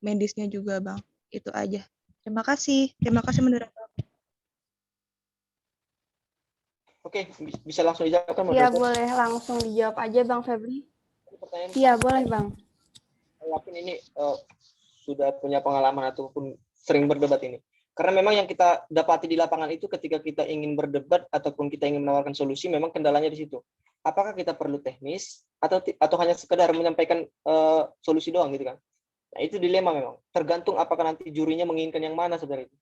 medisnya juga, Bang. Itu aja. Terima kasih moderator. Oke, bisa langsung dijawabkan Iya, moderator. boleh langsung dijawab aja Bang Febri. Iya, boleh Bang. Saya yakin ini sudah punya pengalaman ataupun sering berdebat ini. Karena memang yang kita dapati di lapangan itu ketika kita ingin berdebat ataupun kita ingin menawarkan solusi, memang kendalanya di situ. Apakah kita perlu teknis atau hanya sekedar menyampaikan solusi doang gitu kan? Nah, itu dilema memang. Tergantung apakah nanti jurinya menginginkan yang mana sebenarnya itu.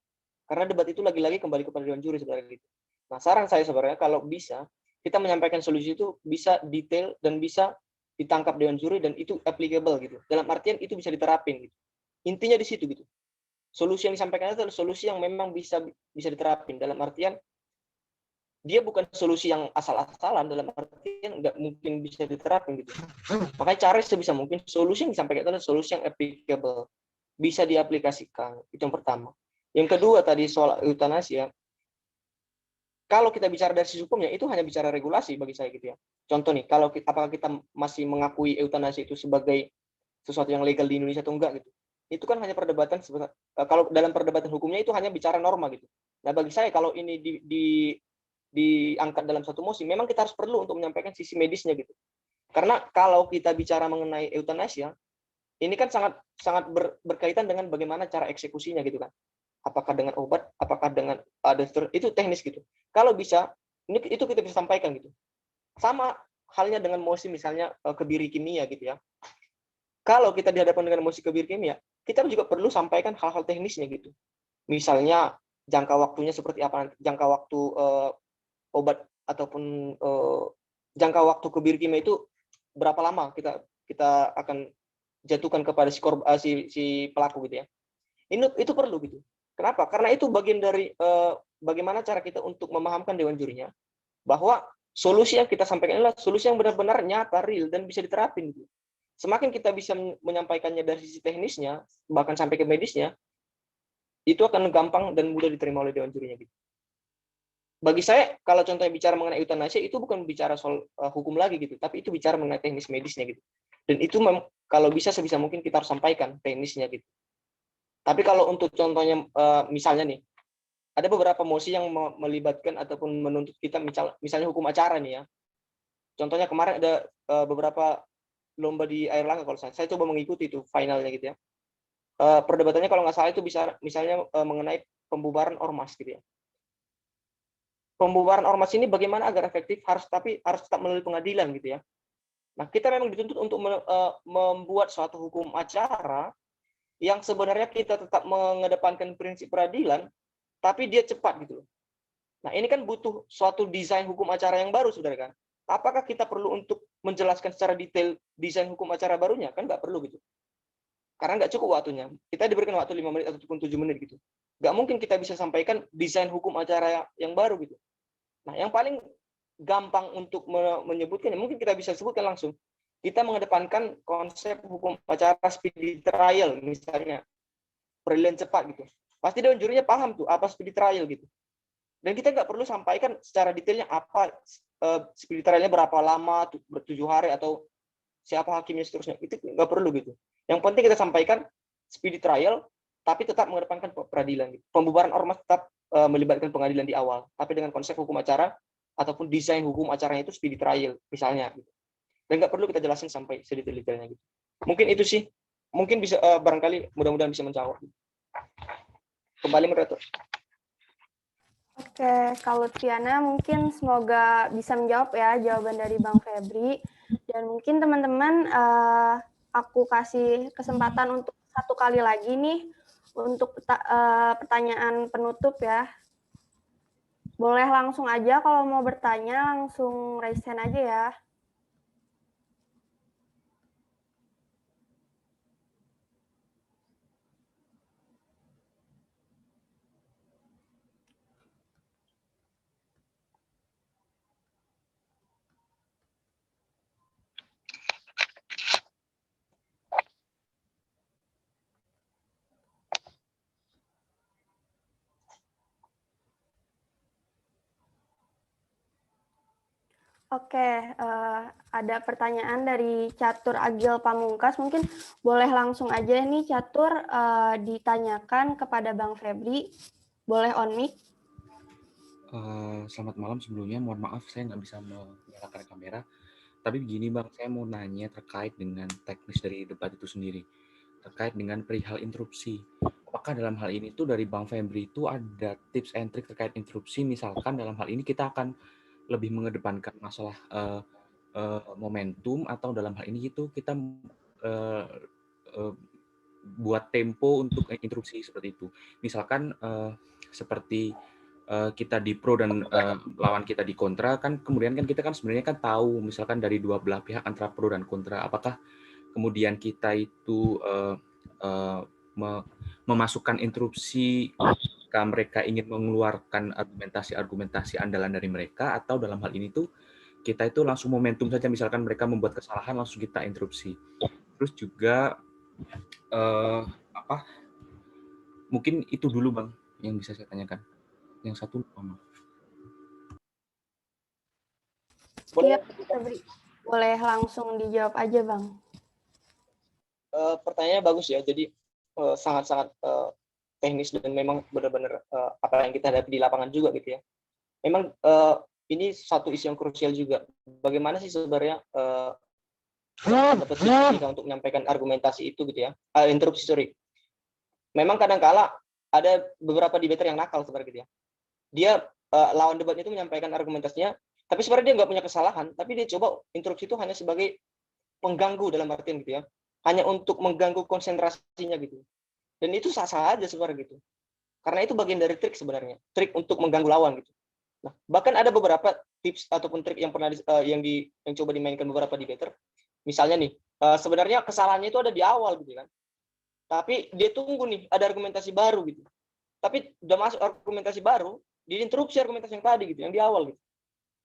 Karena debat itu lagi-lagi kembali kepada dewan juri sebenarnya gitu. Nah, saran saya sebenarnya kalau bisa kita menyampaikan solusi itu bisa detail dan bisa ditangkap dewan juri dan itu applicable gitu. Dalam artian itu bisa diterapin gitu. Intinya di situ gitu. Solusi yang disampaikan itu adalah solusi yang memang bisa diterapin dalam artian dia bukan solusi yang asal-asalan, dalam artian nggak mungkin bisa diterapin gitu. Makanya cari sebisa mungkin solusi yang disampaikan itu adalah solusi yang applicable, bisa diaplikasikan. Itu yang pertama. Yang kedua tadi soal euthanasia, kalau kita bicara dari sisi hukumnya itu hanya bicara regulasi bagi saya gitu ya. Contoh nih, apakah kita masih mengakui euthanasia itu sebagai sesuatu yang legal di Indonesia atau enggak gitu. Itu kan hanya perdebatan kalau dalam perdebatan hukumnya itu hanya bicara norma gitu. Nah, bagi saya kalau ini diangkat dalam satu mosi, memang kita harus perlu untuk menyampaikan sisi medisnya gitu. Karena kalau kita bicara mengenai euthanasia, ini kan sangat berkaitan dengan bagaimana cara eksekusinya gitu kan. Apakah dengan obat, apakah dengan itu teknis gitu. Kalau bisa, itu kita bisa sampaikan gitu. Sama halnya dengan mosi misalnya kebiri kimia gitu ya. Kalau kita dihadapkan dengan mosi kebiri kimia, kita juga perlu sampaikan hal-hal teknisnya gitu. Misalnya jangka waktunya seperti apa, jangka waktu obat ataupun jangka waktu kebiri kimia itu berapa lama kita akan dijatuhkan kepada si pelaku gitu ya. Itu perlu gitu. Kenapa? Karena itu bagian dari bagaimana cara kita untuk memahamkan dewan jurinya bahwa solusi yang kita sampaikan adalah solusi yang benar-benar nyata, real, dan bisa diterapin gitu. Semakin kita bisa menyampaikannya dari sisi teknisnya, bahkan sampai ke medisnya, itu akan gampang dan mudah diterima oleh dewan jurinya gitu. Bagi saya, kalau contohnya bicara mengenai euthanasia, itu bukan bicara soal hukum lagi gitu, tapi itu bicara mengenai teknis medisnya gitu. Dan itu kalau bisa sebisa mungkin kita harus sampaikan teknisnya gitu. Tapi kalau untuk contohnya misalnya nih, ada beberapa mosi yang melibatkan ataupun menuntut kita misalnya hukum acara nih ya. Contohnya kemarin ada beberapa lomba di Airlangga kalau saya coba mengikuti itu finalnya gitu ya. Perdebatannya kalau nggak salah itu bisa misalnya mengenai pembubaran ormas gitu ya. Pembubaran ormas ini bagaimana agar efektif harus tetap melalui pengadilan gitu ya. Nah, kita memang dituntut untuk membuat suatu hukum acara yang sebenarnya kita tetap mengedepankan prinsip peradilan, tapi dia cepat gitu loh. Nah, ini kan butuh suatu desain hukum acara yang baru, saudara kan. Apakah kita perlu untuk menjelaskan secara detail desain hukum acara barunya? Kan nggak perlu gitu. Karena nggak cukup waktunya. Kita diberikan waktu 5 menit ataupun 7 menit gitu. Nggak mungkin kita bisa sampaikan desain hukum acara yang baru gitu. Nah, yang paling gampang untuk menyebutkannya, mungkin kita bisa sebutkan langsung. Kita mengedepankan konsep hukum acara speedy trial, misalnya. Peradilan cepat gitu. Pasti dewan jurinya paham tuh, apa speedy trial gitu. Dan kita nggak perlu sampaikan secara detailnya apa speedy trialnya berapa lama, 7 hari, atau siapa hakimnya, seterusnya. Itu nggak perlu gitu. Yang penting kita sampaikan speedy trial, tapi tetap mengedepankan peradilan. Gitu. Pembubaran ormas tetap melibatkan pengadilan di awal, tapi dengan konsep hukum acara ataupun desain hukum acaranya itu speedy trial misalnya. Gitu. Dan nggak perlu kita jelasin sampai sedetail-detailnya gitu. Mungkin itu sih, mungkin bisa barangkali mudah-mudahan bisa menjawab. Kembali moderator. Oke, kalau Lutfiana mungkin semoga bisa menjawab ya jawaban dari Bang Febri. Dan mungkin teman-teman aku kasih kesempatan untuk satu kali lagi nih untuk pertanyaan penutup ya. Boleh langsung aja kalau mau bertanya langsung raise hand aja ya. Oke, ada pertanyaan dari Catur Agil Pamungkas. Mungkin boleh langsung aja nih Catur ditanyakan kepada Bang Febri. Boleh on mic? Selamat malam sebelumnya. Mohon maaf saya nggak bisa menyalakan kamera. Tapi begini Bang, saya mau nanya terkait dengan teknis dari debat itu sendiri. Terkait dengan perihal interupsi. Apakah dalam hal ini tuh dari Bang Febri itu ada tips and trick terkait interupsi? Misalkan dalam hal ini kita akan lebih mengedepankan masalah momentum, atau dalam hal ini itu kita buat tempo untuk interupsi seperti itu. Misalkan seperti kita di pro dan lawan kita di kontra, kan kemudian kan kita kan sebenarnya kan tahu misalkan dari dua belah pihak antara pro dan kontra, apakah kemudian kita itu memasukkan interupsi jika mereka ingin mengeluarkan argumentasi andalan dari mereka, atau dalam hal ini tuh kita itu langsung momentum saja, misalkan mereka membuat kesalahan langsung kita interupsi. Terus juga mungkin itu dulu Bang yang bisa saya tanyakan. Yang satu lupa. Boleh langsung dijawab aja Bang. Pertanyaannya bagus ya, jadi sangat-sangat teknis dan memang benar-benar apa yang kita hadapi di lapangan juga gitu ya. Memang ini satu isu yang krusial juga. Bagaimana sih sebenarnya dapat untuk menyampaikan argumentasi itu gitu ya. Interupsi, sorry. Memang kadang-kala ada beberapa debater yang nakal sebenarnya gitu ya. Dia lawan debat itu menyampaikan argumentasinya, tapi sebenarnya dia nggak punya kesalahan, tapi dia coba interupsi itu hanya sebagai pengganggu dalam artian gitu ya. Hanya untuk mengganggu konsentrasinya gitu. Dan itu sah-sah aja sebenarnya gitu. Karena itu bagian dari trik sebenarnya, trik untuk mengganggu lawan gitu. Nah, bahkan ada beberapa tips ataupun trik yang pernah yang coba dimainkan beberapa debater. Misalnya nih, sebenarnya kesalahannya itu ada di awal gitu kan. Tapi dia tunggu nih, ada argumentasi baru gitu. Tapi udah masuk argumentasi baru, diinterupsi argumentasi yang tadi gitu, yang di awal gitu.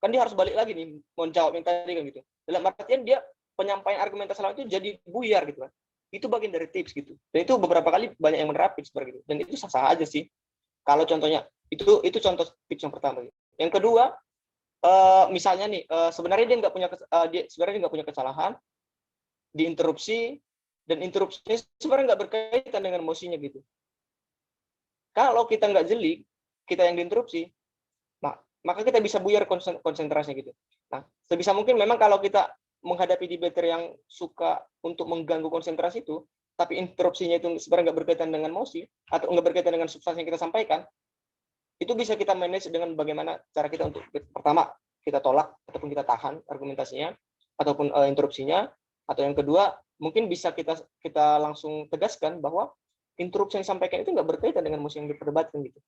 Kan dia harus balik lagi nih, mau jawab yang tadi kan gitu. Dalam artian dia penyampaian argumentasi lain itu jadi buyar gitu kan. Itu bagian dari tips gitu. Dan itu beberapa kali banyak yang menerapkan seperti itu. Dan itu sah-sah aja sih. Kalau contohnya, itu contoh tips yang pertama. Yang kedua, misalnya nih, sebenarnya dia nggak punya kesalahan, diinterupsi, dan interupsinya sebenarnya nggak berkaitan dengan emosinya gitu. Kalau kita nggak jeli, kita yang diinterupsi, maka kita bisa buyar konsentrasinya gitu. Nah, sebisa mungkin memang kalau kita menghadapi debater yang suka untuk mengganggu konsentrasi itu, tapi interupsinya itu sebenarnya nggak berkaitan dengan emosi, atau nggak berkaitan dengan substansi yang kita sampaikan, itu bisa kita manage dengan bagaimana cara kita untuk, pertama, kita tolak, ataupun kita tahan argumentasinya, ataupun interupsinya, atau yang kedua, mungkin bisa kita langsung tegaskan bahwa interupsi yang disampaikan itu nggak berkaitan dengan emosi yang diperdebatkan gitu.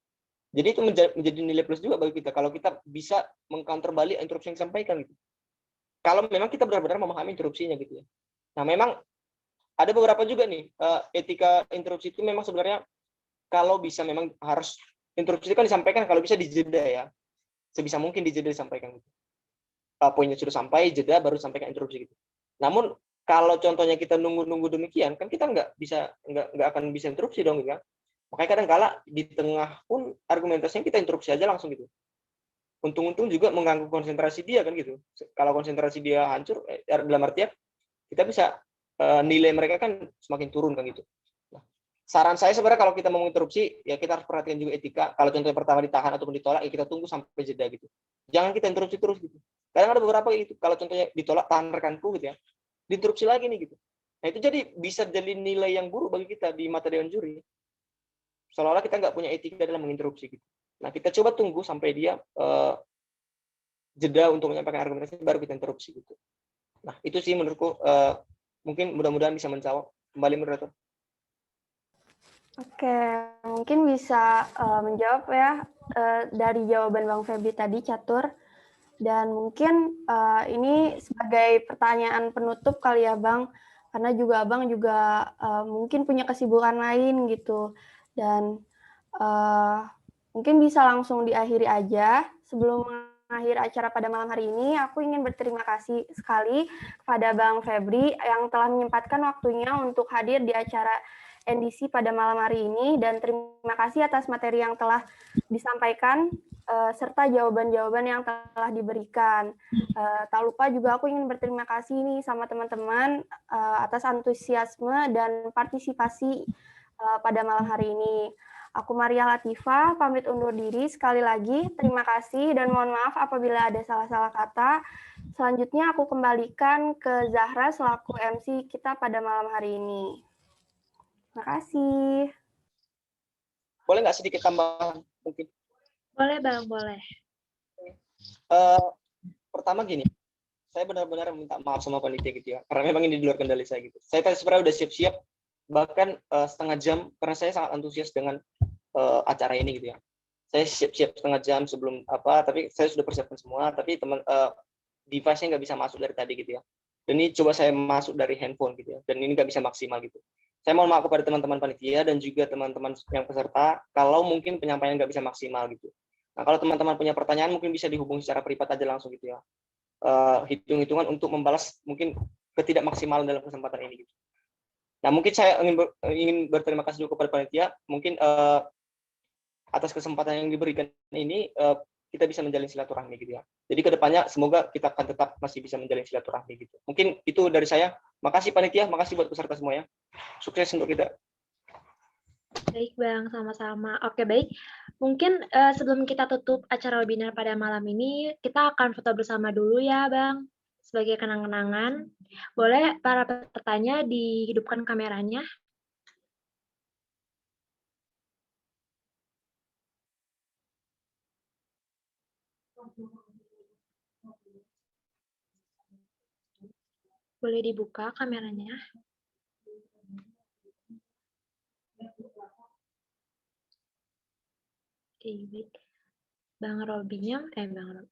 Jadi itu menjadi nilai plus juga bagi kita kalau kita bisa mengcounter balik interupsi yang disampaikan gitu. Kalau memang kita benar-benar memahami interupsinya gitu ya. Nah, memang ada beberapa juga nih etika interupsi itu memang sebenarnya kalau bisa memang harus interupsi itu kan disampaikan kalau bisa dijeda ya. Sebisa mungkin dijeda disampaikan gitu. Poinnya sudah sampai, jeda baru sampaikan interupsi gitu. Namun kalau contohnya kita nunggu-nunggu demikian kan kita nggak akan bisa interupsi dong gitu kan. Makanya kadang-kala di tengah pun argumentasinya kita interupsi aja langsung gitu. Untung-untung juga mengganggu konsentrasi dia kan gitu. Kalau konsentrasi dia hancur, dalam artian kita bisa nilai mereka kan semakin turun kan gitu. Nah, saran saya sebenarnya kalau kita mau interupsi, ya kita harus perhatikan juga etika. Kalau contohnya pertama ditahan ataupun ditolak, ya kita tunggu sampai jeda gitu. Jangan kita interupsi terus gitu. Kadang ada beberapa gitu. Kalau contohnya ditolak, tahan rekanku gitu ya. Diinterupsi lagi nih gitu. Nah itu jadi bisa jadi nilai yang buruk bagi kita di mata dewan juri. Seolah-olah kita nggak punya etika dalam menginterupsi gitu. Nah kita coba tunggu sampai dia jeda untuk menyampaikan argumentasi baru kita interupsi gitu. Nah itu sih menurutku mungkin mudah-mudahan bisa menjawab. Kembali moderator. Oke, mungkin bisa menjawab ya dari jawaban Bang Febri tadi, Catur. Dan mungkin ini sebagai pertanyaan penutup kali ya Bang, karena juga Abang juga mungkin punya kesibukan lain gitu. Dan mungkin bisa langsung diakhiri aja. Sebelum mengakhiri acara pada malam hari ini, aku ingin berterima kasih sekali kepada Bang Febri yang telah menyempatkan waktunya untuk hadir di acara NDC pada malam hari ini. Dan terima kasih atas materi yang telah disampaikan, serta jawaban-jawaban yang telah diberikan. Tak lupa juga aku ingin berterima kasih nih sama teman-teman atas antusiasme dan partisipasi pada malam hari ini. Aku Maria Latifah, pamit undur diri. Sekali lagi, terima kasih dan mohon maaf apabila ada salah-salah kata. Selanjutnya aku kembalikan ke Zahra selaku MC kita pada malam hari ini. Terima kasih. Boleh nggak sedikit tambahan mungkin? Boleh Bang, boleh. Pertama gini, saya benar-benar minta maaf sama panitia gitu ya, karena memang ini di luar kendali saya gitu. Saya tadi sebenarnya udah siap-siap, bahkan setengah jam, karena saya sangat antusias dengan acara ini gitu ya. Saya siap-siap setengah jam sebelum tapi saya sudah persiapkan semua, tapi device-nya nggak bisa masuk dari tadi gitu ya. Dan ini coba saya masuk dari handphone gitu ya, dan ini nggak bisa maksimal gitu. Saya mohon maaf kepada teman-teman panitia dan juga teman-teman yang peserta, kalau mungkin penyampaian nggak bisa maksimal gitu. Nah, kalau teman-teman punya pertanyaan, mungkin bisa dihubungi secara privat aja langsung gitu ya. Hitung-hitungan untuk membalas mungkin ketidakmaksimalan dalam kesempatan ini gitu. Nah, mungkin saya ingin berterima kasih juga kepada panitia, mungkin atas kesempatan yang diberikan ini kita bisa menjalin silaturahmi gitu ya. Jadi kedepannya semoga kita akan tetap masih bisa menjalin silaturahmi gitu. Mungkin itu dari saya. Makasih panitia, makasih buat peserta semua ya. Sukses untuk kita. Baik Bang, sama-sama. Oke baik. Mungkin sebelum kita tutup acara webinar pada malam ini, kita akan foto bersama dulu ya Bang. Sebagai kenang-kenangan. Boleh para pesertanya dihidupkan kameranya. Boleh dibuka kameranya. Oke, baik. Bang Robinya,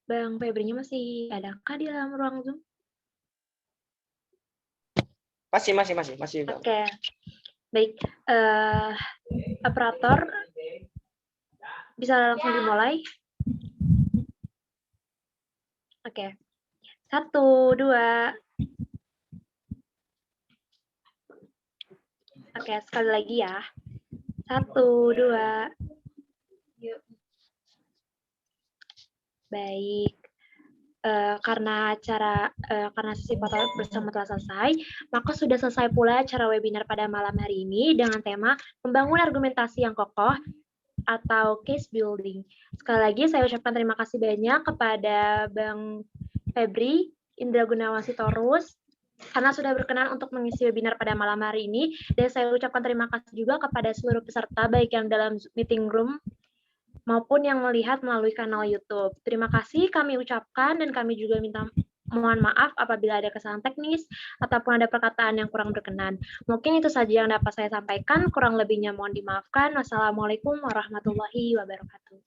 Bang Febrinya masih adakah di dalam ruang Zoom? Masih. Bang. Oke. Baik. Operator, bisa langsung dimulai? Oke. 1, 2. Oke, sekali lagi ya. 1, 2. Yuk. Baik. Karena sesi foto bersama telah selesai, maka sudah selesai pula acara webinar pada malam hari ini dengan tema membangun argumentasi yang kokoh atau case building. Sekali lagi saya ucapkan terima kasih banyak kepada Bang Febri Indra Gunawan Sitorus karena sudah berkenan untuk mengisi webinar pada malam hari ini, dan saya ucapkan terima kasih juga kepada seluruh peserta baik yang dalam meeting room maupun yang melihat melalui kanal YouTube. Terima kasih kami ucapkan, dan kami juga mohon maaf apabila ada kesalahan teknis ataupun ada perkataan yang kurang berkenan. Mungkin itu saja yang dapat saya sampaikan, kurang lebihnya mohon dimaafkan. Wassalamualaikum warahmatullahi wabarakatuh.